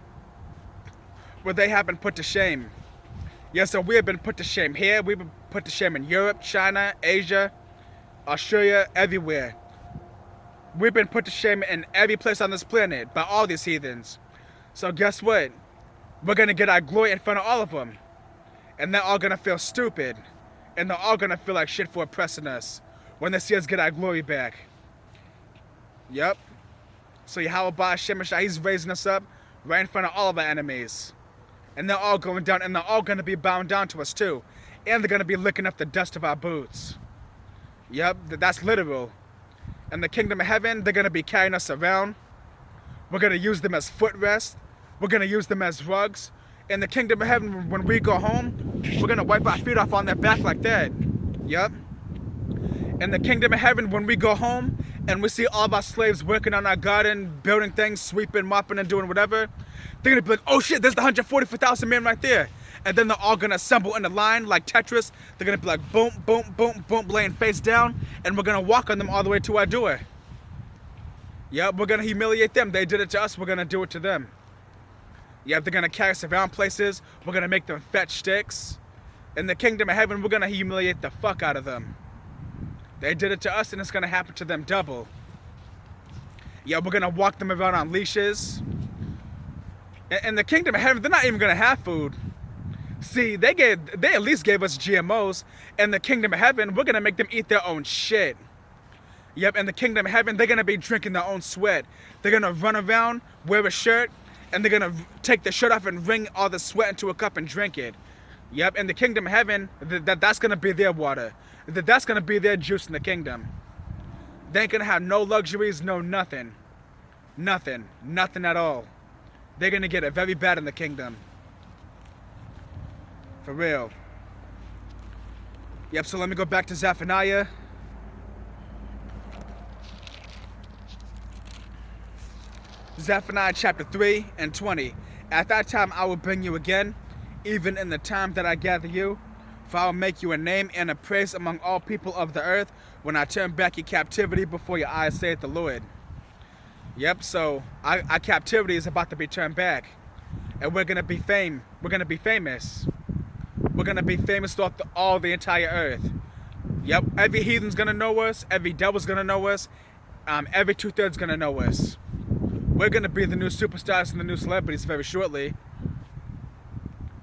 where they have been put to shame. Yes, so we have been put to shame here, we've been put to shame in Europe, China, Asia, Australia, everywhere. We've been put to shame in every place on this planet by all these heathens. So guess what? We're going to get our glory in front of all of them. And they're all gonna feel stupid. And they're all gonna feel like shit for oppressing us when they see us get our glory back. Yep. So Yahweh Hashem Mashiach, he's raising us up right in front of all of our enemies. And they're all going down, and they're all gonna be bowing down to us too. And they're gonna be licking up the dust of our boots. Yep, that's literal. In the kingdom of heaven, they're gonna be carrying us around. We're gonna use them as footrests. We're gonna use them as rugs. In the kingdom of heaven, when we go home, we're gonna wipe our feet off on their back like that. Yep. In the kingdom of heaven, when we go home and we see all of our slaves working on our garden, building things, sweeping, mopping, and doing whatever, they're gonna be like, oh shit, there's the 144,000 men right there. And then they're all gonna assemble in a line like Tetris. They're gonna be like boom, boom, boom, boom, laying face down, and we're gonna walk on them all the way to our door. Yep, we're gonna humiliate them. They did it to us, we're gonna do it to them. Yep, they're gonna carry us around places. We're gonna make them fetch sticks. In the kingdom of heaven, we're gonna humiliate the fuck out of them. They did it to us, and it's gonna happen to them double. Yeah, we're gonna walk them around on leashes. In the kingdom of heaven, they're not even gonna have food. See, they at least gave us GMOs. In the kingdom of heaven, we're gonna make them eat their own shit. Yep, in the kingdom of heaven, they're gonna be drinking their own sweat. They're gonna run around, wear a shirt, and they're gonna take the shirt off and wring all the sweat into a cup and drink it. Yep, in the kingdom of heaven, that's gonna be their water. That's gonna be their juice in the kingdom. They ain't gonna have no luxuries, no nothing. Nothing at all. They're gonna get it very bad in the kingdom. For real. Yep, so let me go back to Zephaniah. Zephaniah chapter 3 and 20. At that time I will bring you again, even in the time that I gather you. For I will make you a name and a praise among all people of the earth when I turn back your captivity before your eyes, saith the Lord. Yep, so our captivity is about to be turned back. And we're going to be famous. We're going to be famous throughout all the entire earth. Yep, every heathen's going to know us. Every devil's going to know us. Every two-thirds going to know us. We're going to be the new superstars and the new celebrities very shortly.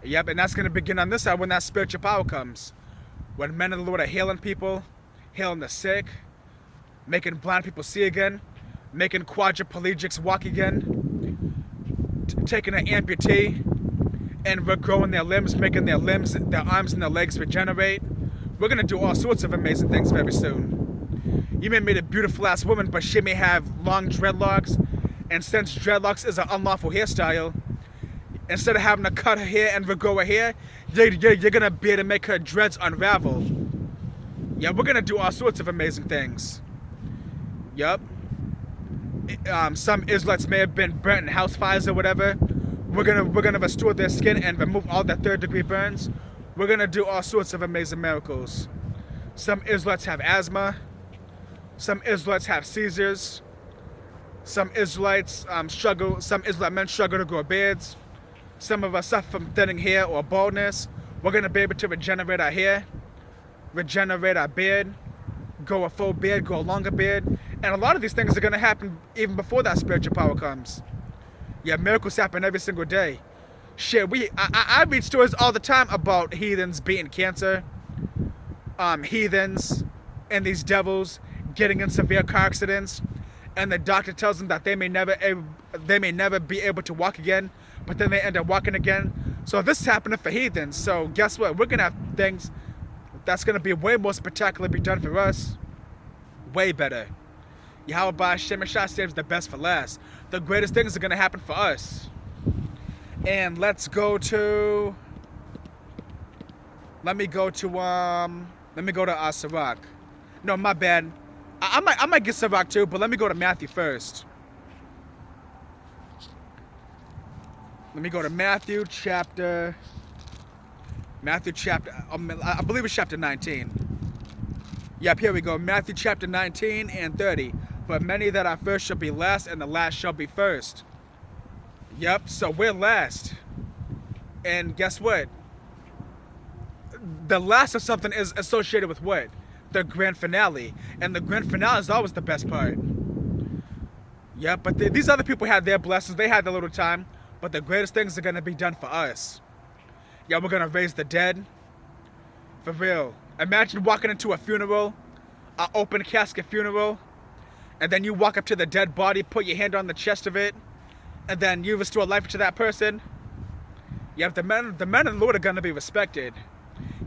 Yep, and that's going to begin on this side when that spiritual power comes. When men of the Lord are healing people, healing the sick, making blind people see again, making quadriplegics walk again, taking an amputee and regrowing their limbs, making their limbs, their arms and their legs regenerate. We're going to do all sorts of amazing things very soon. You may meet a beautiful ass woman, but she may have long dreadlocks. And since dreadlocks is an unlawful hairstyle, instead of having to cut her hair and regrow her hair, you're going to be able to make her dreads unravel. Yeah, we're going to do all sorts of amazing things. Yup. Some Israelites may have been burnt in house fires or whatever. We're gonna restore their skin and remove all their third-degree burns. We're going to do all sorts of amazing miracles. Some Israelites have asthma. Some Israelites have seizures. Some Israelites struggle. Some Israelite men struggle to grow beards. Some of us suffer from thinning hair or baldness. We're going to be able to regenerate our hair, regenerate our beard, grow a full beard, grow a longer beard. And a lot of these things are going to happen even before that spiritual power comes. Yeah, miracles happen every single day. Shit, I read stories all the time about heathens beating cancer, heathens and these devils getting in severe car accidents, and the doctor tells them that they may never be able to walk again, but then they end up walking again. So this is happening for heathens. So guess what? We're gonna have things that's gonna be way more spectacular be done for us. Way better. Yahweh Hashem Mashiach saves the best for last. The greatest things are gonna happen for us. And let me go to Sirach. No, my bad. I might get Sirach too, but let me go to Matthew first. Let me go to Matthew chapter, I believe it's chapter 19. Yep, here we go. Matthew chapter 19 and 30. But many that are first shall be last, and the last shall be first. Yep, so we're last. And guess what? The last of something is associated with what? The grand finale. And the grand finale is always the best part. Yep, but these other people had their blessings. They had their little time. But the greatest things are going to be done for us. Yeah, we're gonna raise the dead. For real. Imagine walking into a funeral, an open casket funeral, and then you walk up to the dead body, put your hand on the chest of it, and then you restore life to that person. Yep, the men of the Lord are gonna be respected.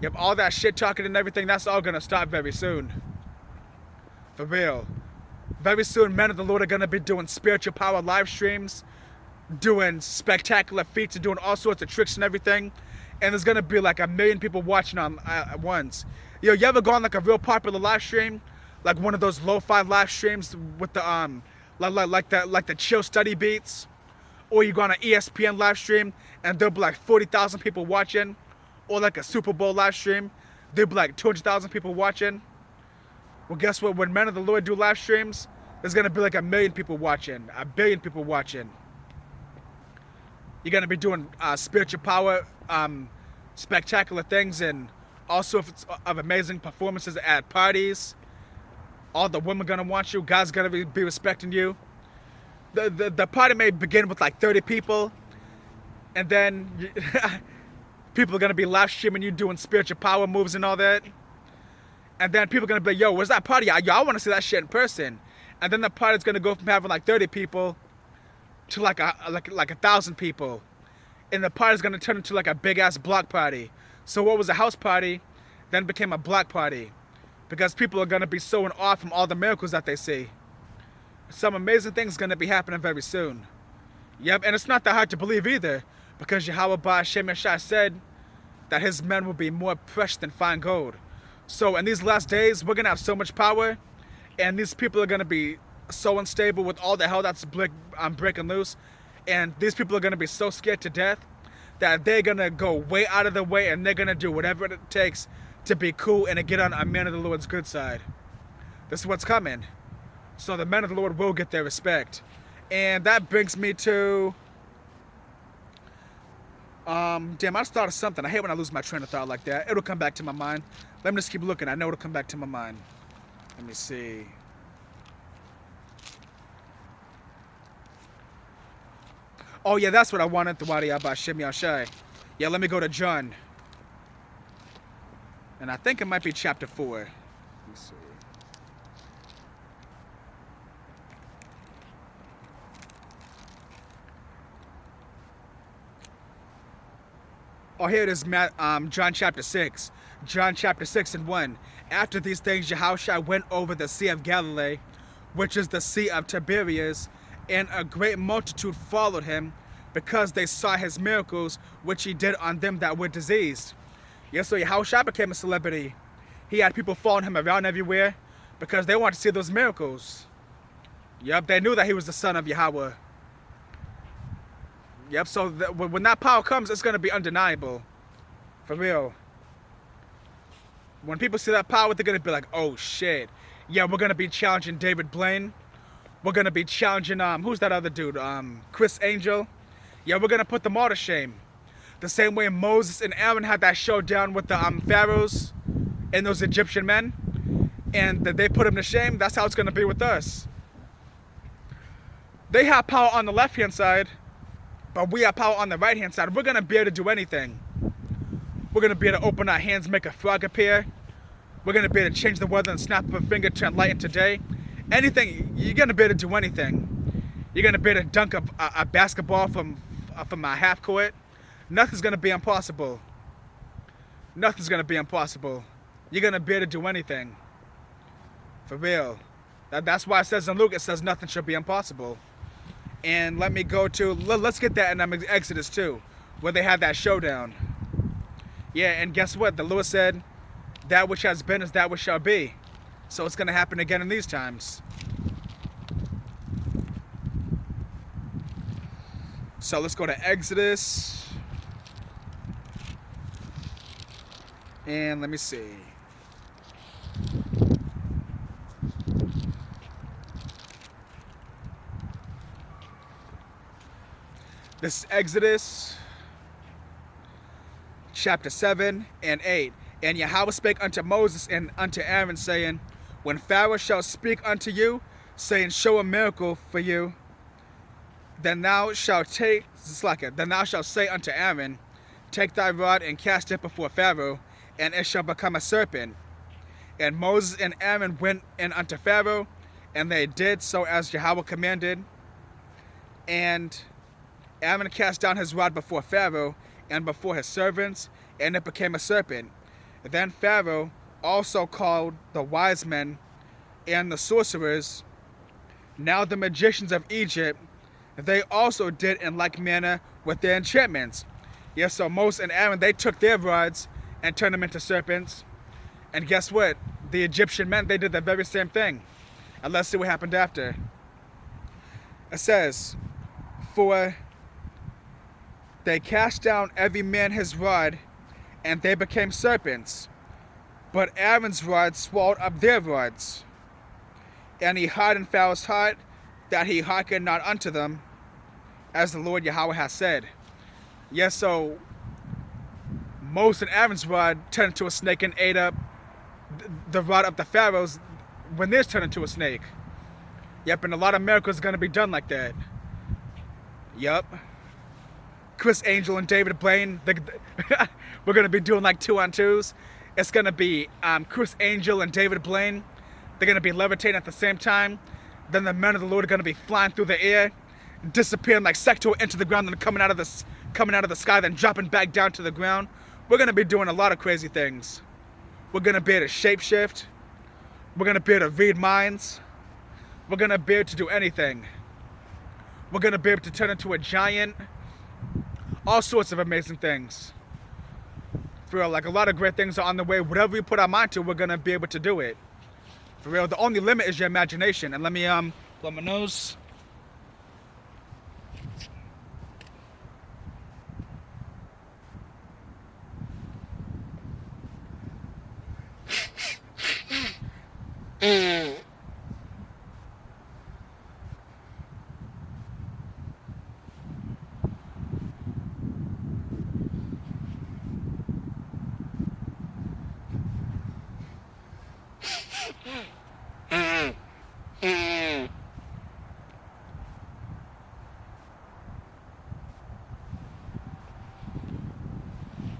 Yep, all that shit talking and everything, that's all gonna stop very soon. For real. Very soon, men of the Lord are gonna be doing spiritual power live streams, doing spectacular feats and doing all sorts of tricks and everything. And there's gonna be like 1 million people watching on at once. Yo, you ever gone like a real popular live stream, like one of those lo-fi live streams with the like the chill study beats, or you go on an ESPN live stream and there'll be like 40,000 people watching, or like a Super Bowl live stream, there'll be like 200,000 people watching. Well, guess what? When men of the Lord do live streams, there's gonna be like 1 million people watching, 1 billion people watching. You're gonna be doing spiritual power, spectacular things, and all sorts of amazing performances at parties. All the women gonna want you. God's gonna be respecting you. The party may begin with like 30 people, and then people are gonna be live streaming you doing spiritual power moves and all that. And then people are gonna be like, "Yo, where's that party? Yo, I want to see that shit in person." And then the party's gonna go from having like 30 people to like 1,000 people, and the party's gonna turn into like a big ass block party. So what was a house party then became a block party, because people are gonna be so in awe from all the miracles that they see. Some amazing things gonna be happening very soon. Yep, and it's not that hard to believe either, because Yahweh Ba'Shem Yeshai said that his men will be more precious than fine gold. So in these last days, we're gonna have so much power, and these people are gonna be so unstable with all the hell that's breaking loose, and these people are gonna be so scared to death that they're gonna go way out of their way, and they're gonna do whatever it takes to be cool and to get on a man of the Lord's good side. This is what's coming. So the men of the Lord will get their respect. And that brings me to damn, I just thought of something. I hate when I lose my train of thought like that. It'll come back to my mind. Let me just keep looking. I know it'll come back to my mind. Let me see. Oh yeah, that's what I wanted. The Wadi Abba Shem Yashai. Yeah, let me go to John. And I think it might be chapter 4. Let me see. Oh, here it is, John chapter 6. John chapter 6 and 1. After these things, Yahushua went over the Sea of Galilee, which is the Sea of Tiberias, and a great multitude followed him, because they saw his miracles, which he did on them that were diseased. Yes, so Yahushua became a celebrity. He had people following him around everywhere, because they wanted to see those miracles. Yep, they knew that he was the son of Yahweh. Yep, so when that power comes, it's going to be undeniable. For real. When people see that power, they're going to be like, oh shit. Yeah, we're going to be challenging David Blaine. We're going to be challenging, who's that other dude? Chris Angel. Yeah, we're going to put them all to shame. The same way Moses and Aaron had that showdown with the pharaohs and those Egyptian men. And they put them to shame. That's how it's going to be with us. They have power on the left-hand side, but we have power on the right-hand side. We're going to be able to do anything. We're going to be able to open our hands, make a frog appear. We're going to be able to change the weather and snap of a finger, turn light into day. Anything. You're going to be able to do anything. You're going to be able to dunk a basketball from a half court. Nothing's going to be impossible. Nothing's going to be impossible. You're going to be able to do anything. For real. That's why it says in Luke, it says nothing shall be impossible. And let me go to, let's get that in Exodus 2, where they had that showdown. Yeah, and guess what? The Lord said, that which has been is that which shall be. So it's going to happen again in these times. So let's go to Exodus. And let me see. This is Exodus chapter 7 and 8. And Yahweh spake unto Moses and unto Aaron, saying, when Pharaoh shall speak unto you, saying, show a miracle for you, then thou shalt say unto Aaron, take thy rod and cast it before Pharaoh, and it shall become a serpent. And Moses and Aaron went in unto Pharaoh, and they did so as Yahweh commanded. And Aaron cast down his rod before Pharaoh and before his servants, and it became a serpent. Then Pharaoh also called the wise men and the sorcerers, now the magicians of Egypt. They also did in like manner with their enchantments. Yes, so Moses and Aaron, they took their rods and turned them into serpents. And guess what? The Egyptian men, they did the very same thing. And let's see what happened after. It says, for they cast down every man his rod, and they became serpents. But Aaron's rod swallowed up their rods. And he hardened Pharaoh's heart, that he hearkened not unto them, as the Lord Yahweh has said. Yes, so Moses and Aaron's rod turned into a snake and ate up the rod of the Pharaohs when theirs turned into a snake. Yep, and a lot of miracles are going to be done like that. Yep. Chris Angel and David Blaine, we're going to be doing like 2-on-2s. It's going to be Chris Angel and David Blaine. They're going to be levitating at the same time. Then the men of the Lord are going to be flying through the air, disappearing like sector into the ground, and coming out of the sky, then dropping back down to the ground. We're going to be doing a lot of crazy things. We're going to be able to shapeshift. We're going to be able to read minds. We're going to be able to do anything. We're going to be able to turn into a giant. All sorts of amazing things. For real, like a lot of great things are on the way. Whatever we put our mind to, we're going to be able to do it. For real, the only limit is your imagination. And let me blow my nose.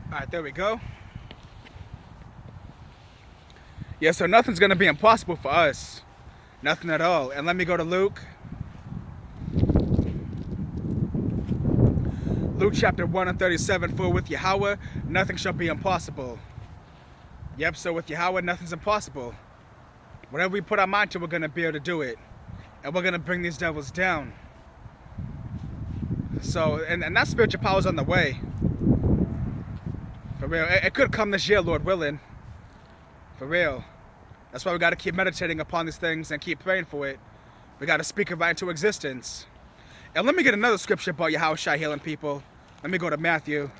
Alright, there we go. Yeah, so nothing's going to be impossible for us. Nothing at all. And let me go to Luke. Luke chapter 1 and 37. For with Yahweh, nothing shall be impossible. Yep, so with Yahweh, nothing's impossible. Whatever we put our mind to, we're going to be able to do it. And we're going to bring these devils down. So, and that spiritual power is on the way. For real. It could come this year, Lord willing. For real. That's why we got to keep meditating upon these things and keep praying for it. We got to speak it right into existence. And let me get another scripture about Yahushua healing people. Let me go to Matthew.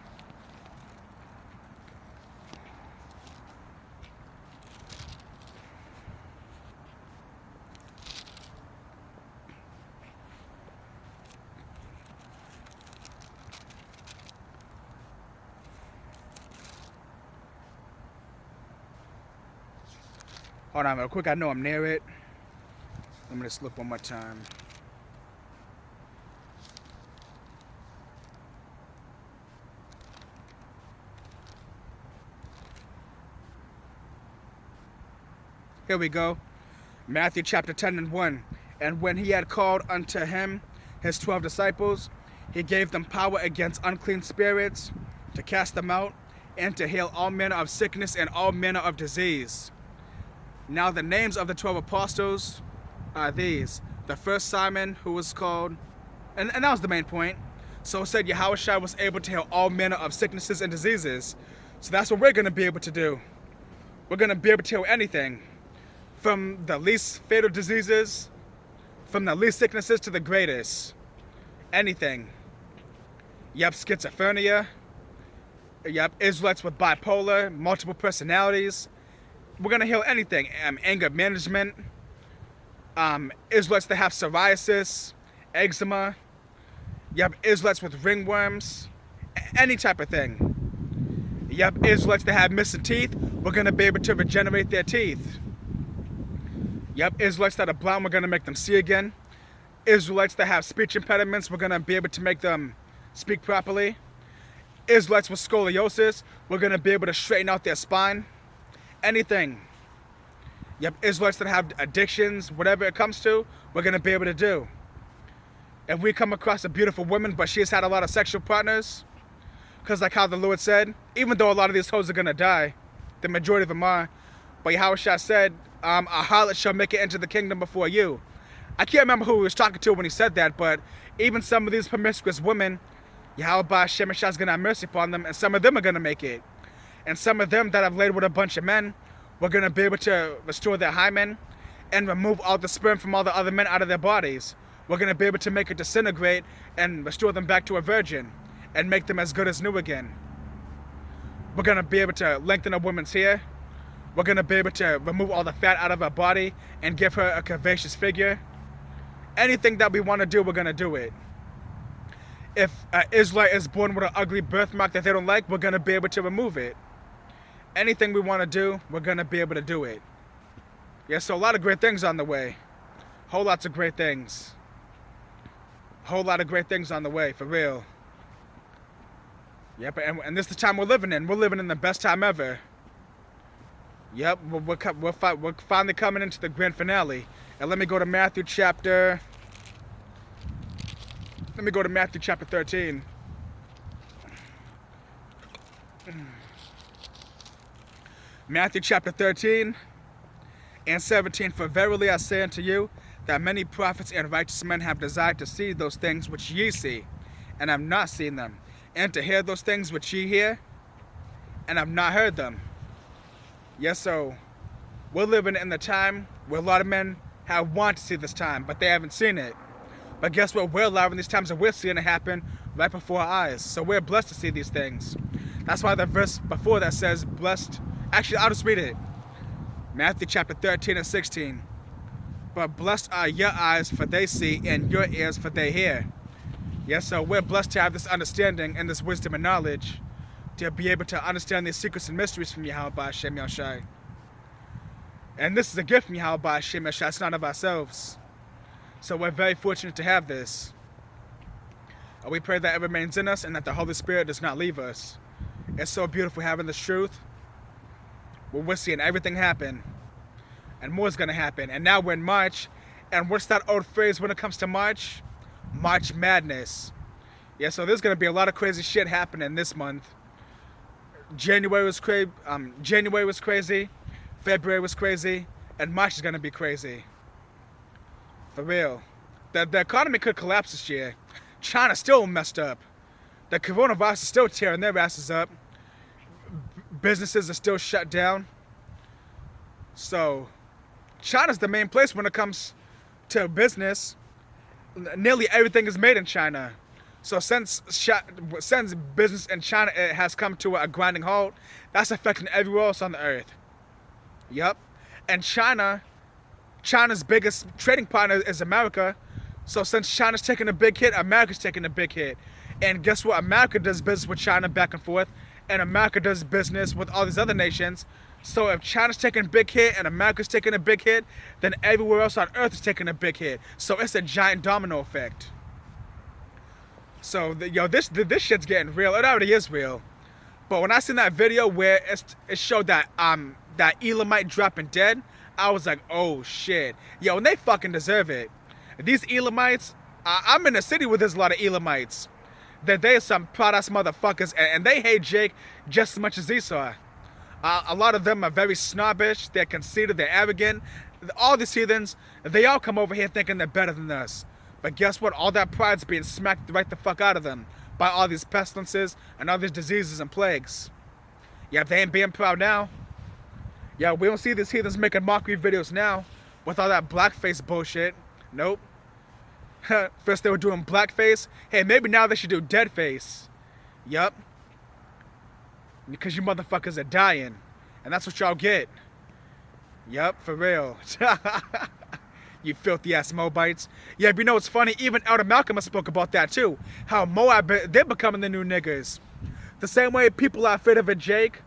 Hold on real quick, I know I'm near it. Let me just look one more time. Here we go. Matthew chapter 10 and 1. And when he had called unto him his 12 disciples, he gave them power against unclean spirits, to cast them out, and to heal all manner of sickness and all manner of disease. Now the names of the 12 apostles are these. The first Simon, who was called, and that was the main point. So it said Yahushua was able to heal all manner of sicknesses and diseases. So that's what we're going to be able to do. We're going to be able to heal anything. From the least fatal diseases, from the least sicknesses to the greatest. Anything. Yep, schizophrenia. Yep, Israelites with bipolar, multiple personalities. We're going to heal anything. Anger management. Israelites that have psoriasis, eczema. Yep, Israelites with ringworms. Any type of thing. Yep, Israelites that have missing teeth. We're going to be able to regenerate their teeth. Yep, Israelites that are blind, we're going to make them see again. Israelites that have speech impediments, we're going to be able to make them speak properly. Israelites with scoliosis, we're going to be able to straighten out their spine. Anything. Yep, Israelites that have addictions, whatever it comes to, we're going to be able to do. If we come across a beautiful woman, but she has had a lot of sexual partners, because like how the Lord said, even though a lot of these hoes are going to die, the majority of them are, but Yahushua said, a harlot shall make it into the kingdom before you. I can't remember who he was talking to when he said that, but even some of these promiscuous women, Yahweh Hashem is going to have mercy upon them, and some of them are going to make it. And some of them that have laid with a bunch of men, we're going to be able to restore their hymen and remove all the sperm from all the other men out of their bodies. We're going to be able to make it disintegrate and restore them back to a virgin and make them as good as new again. We're going to be able to lengthen a woman's hair. We're going to be able to remove all the fat out of her body and give her a curvaceous figure. Anything that we want to do, we're going to do it. If an Israelite is born with an ugly birthmark that they don't like, we're going to be able to remove it. Anything we want to do, we're going to be able to do it. Yeah, so a lot of great things on the way. Whole lots of great things. Whole lot of great things on the way, for real. Yep, and this is the time we're living in. We're living in the best time ever. Yep, we're finally coming into the grand finale. And let me go to Matthew chapter 13. Matthew chapter 13 and 17. For verily I say unto you, that many prophets and righteous men have desired to see those things which ye see, and have not seen them, and to hear those things which ye hear, and have not heard them. Yes, so we're living in the time where a lot of men have wanted to see this time, but they haven't seen it. But guess what? We're alive in these times and we're seeing it happen right before our eyes. So we're blessed to see these things. That's why the verse before that says, blessed. Actually, I'll just read it. Matthew chapter 13 and 16. But blessed are your eyes, for they see, and your ears, for they hear. Yes, so we're blessed to have this understanding and this wisdom and knowledge to be able to understand these secrets and mysteries from Yahweh Hashem Yahushai. And this is a gift from Yahweh Hashem Yahushai. It's not of ourselves. So we're very fortunate to have this. We pray that it remains in us and that the Holy Spirit does not leave us. It's so beautiful having this truth. We're seeing everything happen. And more is going to happen. And now we're in March. And what's that old phrase when it comes to March? March Madness. Yeah, so there's going to be a lot of crazy shit happening this month. January was crazy. February was crazy. And March is going to be crazy. For real. The economy could collapse this year. China's still messed up. The coronavirus is still tearing their asses up. Businesses are still shut down. So, China's the main place when it comes to business. Nearly everything is made in China. So since business in China has come to a grinding halt, that's affecting everywhere else on the earth. Yep. And China's biggest trading partner is America. So since China's taking a big hit, America's taking a big hit. And guess what? America does business with China back and forth. And America does business with all these other nations. So if China's taking a big hit and America's taking a big hit, then everywhere else on earth is taking a big hit. So it's a giant domino effect. So this shit's getting real. It already is real. But when I seen that video where it showed that Elamite dropping dead, I was like, oh shit. Yo, and they fucking deserve it. These Elamites, I'm in a city where there's a lot of Elamites. They are some proud-ass motherfuckers, and they hate Jake just as much as Esau. A lot of them are very snobbish, they're conceited, they're arrogant. All these heathens, they all come over here thinking they're better than us. But guess what? All that pride's being smacked right the fuck out of them by all these pestilences and all these diseases and plagues. Yeah, they ain't being proud now. Yeah, we don't see these heathens making mockery videos now with all that blackface bullshit. Nope. First they were doing blackface. Hey, maybe now they should do deadface. Yup. Because you motherfuckers are dying. And that's what y'all get. Yup, for real. You filthy ass Moabites. Yeah, but you know what's funny? Even Elder Malcolm spoke about that too. How Moab, they're becoming the new niggas. The same way people are afraid of a Jake.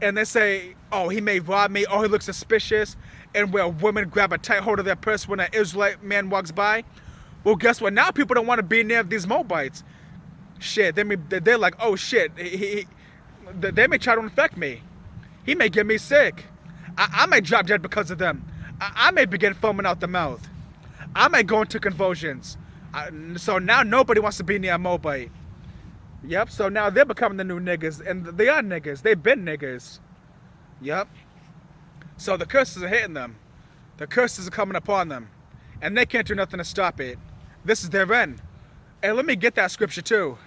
And they say, oh, he may rob me. Oh, he looks suspicious. And where women grab a tight hold of their purse when an Israelite man walks by. Well, guess what? Now people don't want to be near these Moabites. shit, they're like, oh shit, they may try to infect me. He may get me sick. I may drop dead because of them. I may begin foaming out the mouth. I may go into convulsions. So now nobody wants to be near Mobite. Yep, so now they're becoming the new niggas, and they are niggas. They've been niggas. Yep. So the curses are hitting them. The curses are coming upon them. And they can't do nothing to stop it. This is their end. Hey, let me get that scripture too.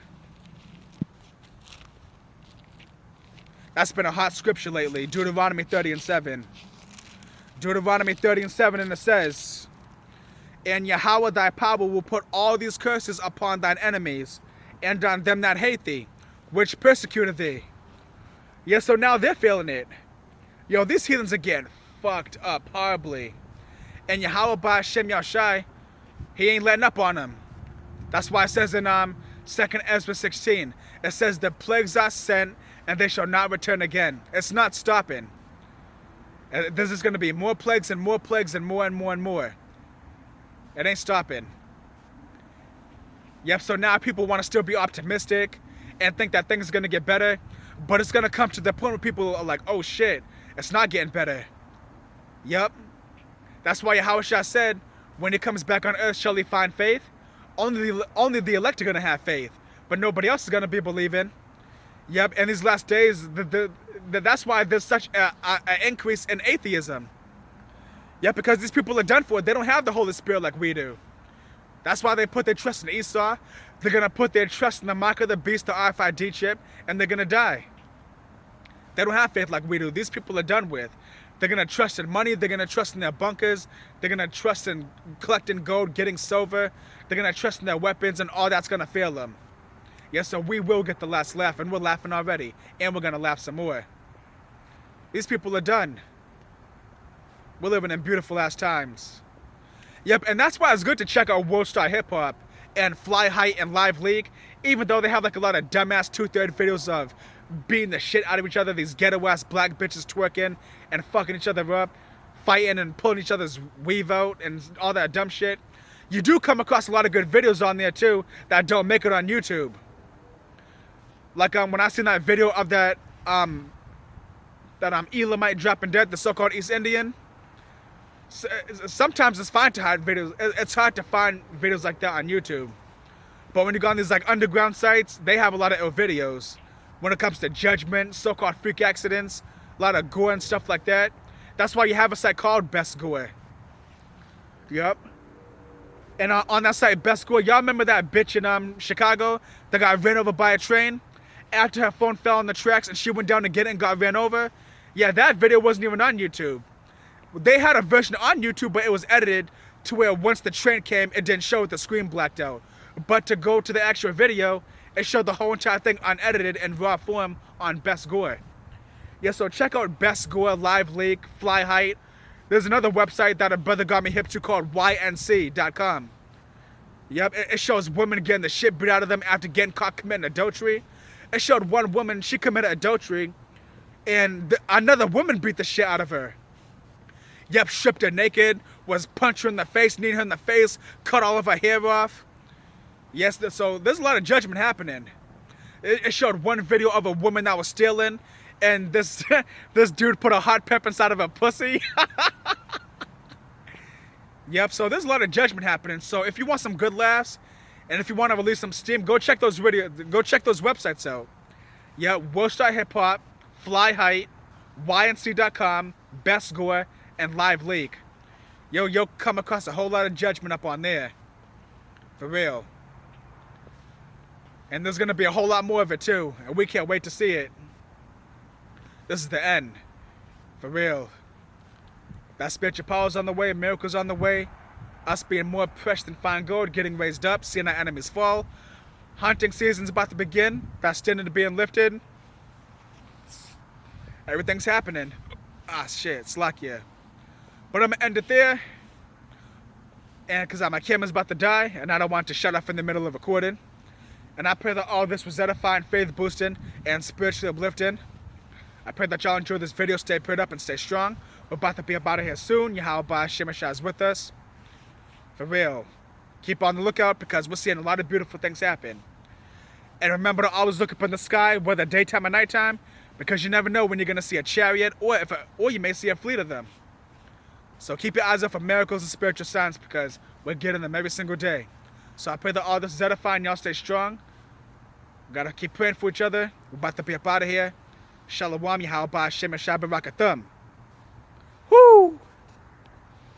That's been a hot scripture lately. Deuteronomy 30:7. Deuteronomy 30:7, and it says, and Yahweh thy power will put all these curses upon thine enemies, and on them that hate thee, which persecuted thee. Yeah, so now they're feeling it. Yo, these heathens are getting fucked up horribly. And Yahweh by Hashem Yahushai, he ain't letting up on them. That's why it says in 2nd Ezra 16, it says the plagues are sent and they shall not return again. It's not stopping. There's just going to be more plagues and more plagues and more and more and more. It ain't stopping. Yep, so now people want to still be optimistic and think that things are going to get better. But it's going to come to the point where people are like, oh shit, it's not getting better. Yep. That's why Yahushua said, when he comes back on earth, shall he find faith? Only the elect are going to have faith. But nobody else is going to be believing. Yep, in these last days, that's why there's such an increase in atheism. Yep, because these people are done for. They don't have the Holy Spirit like we do. That's why they put their trust in Esau. They're going to put their trust in the mark of the beast, the RFID chip, and they're going to die. They don't have faith like we do. These people are done with. They're going to trust in money. They're going to trust in their bunkers. They're going to trust in collecting gold, getting silver. They're going to trust in their weapons, and all that's going to fail them. Yes, so we will get the last laugh, and we're laughing already. And we're going to laugh some more. These people are done. We're living in beautiful ass times. Yep, and that's why it's good to check out World Star Hip Hop and Fly Height and Live League, even though they have like a lot of dumbass 2/3 videos of beating the shit out of each other, these ghetto ass black bitches twerking and fucking each other up, fighting and pulling each other's weave out and all that dumb shit. You do come across a lot of good videos on there too that don't make it on YouTube. Like when I seen that video of that Elamite dropping dead, the so-called East Indian. Sometimes it's fine to hide videos. It's hard to find videos like that on YouTube. But when you go on these like underground sites, they have a lot of ill videos. When it comes to judgment, so-called freak accidents, a lot of gore and stuff like that. That's why you have a site called Best Gore. Yep. And on that site, Best Gore, y'all remember that bitch in Chicago that got ran over by a train? After her phone fell on the tracks and she went down to get it and got ran over? Yeah, that video wasn't even on YouTube. They had a version on YouTube, but it was edited to where once the train came, it didn't show with the screen blacked out. But to go to the actual video, it showed the whole entire thing unedited in raw form on Best Gore. Yeah, so check out Best Gore, Live Leak, Fly Height. There's another website that a brother got me hip to called YNC.com. Yep, it shows women getting the shit beat out of them after getting caught committing adultery. It showed one woman, she committed adultery, and another woman beat the shit out of her. Yep, stripped her naked, was punched her in the face, kneed her in the face, cut all of her hair off. Yes, so there's a lot of judgment happening. It showed one video of a woman that was stealing, and this dude put a hot pepper inside of her pussy. Yep, so there's a lot of judgment happening. So if you want some good laughs, and if you want to release some steam, go check those websites out. Yeah, World Star Hip Hop, Fly Height, YNC.com, Best Gore, and Live Leak. You'll come across a whole lot of judgment up on there. For real. And there's going to be a whole lot more of it too. And we can't wait to see it. This is the end. For real. That spiritual power's on the way. Miracles on the way. Us being more precious than fine gold. Getting raised up. Seeing our enemies fall. Hunting season's about to begin. That standard being lifted. Everything's happening. Ah, shit. Slakia. But I'm going to end it there. And because my camera's about to die. And I don't want to shut off in the middle of recording. And I pray that all this was edifying, faith boosting, and spiritually uplifting. I pray that y'all enjoy this video. Stay prayed up and stay strong. We're about to be out of here soon. Yahweh Shemashah is with us. For real. Keep on the lookout because we're seeing a lot of beautiful things happen. And remember to always look up in the sky, whether daytime or nighttime, because you never know when you're going to see a chariot or you may see a fleet of them. So keep your eyes up for miracles and spiritual signs because we're getting them every single day. So I pray that all this is edifying. Y'all stay strong. We gotta keep praying for each other. We're about to be up out of here. Shalom, Yahweh, Hashem, and Shabbat Rakathum. Woo!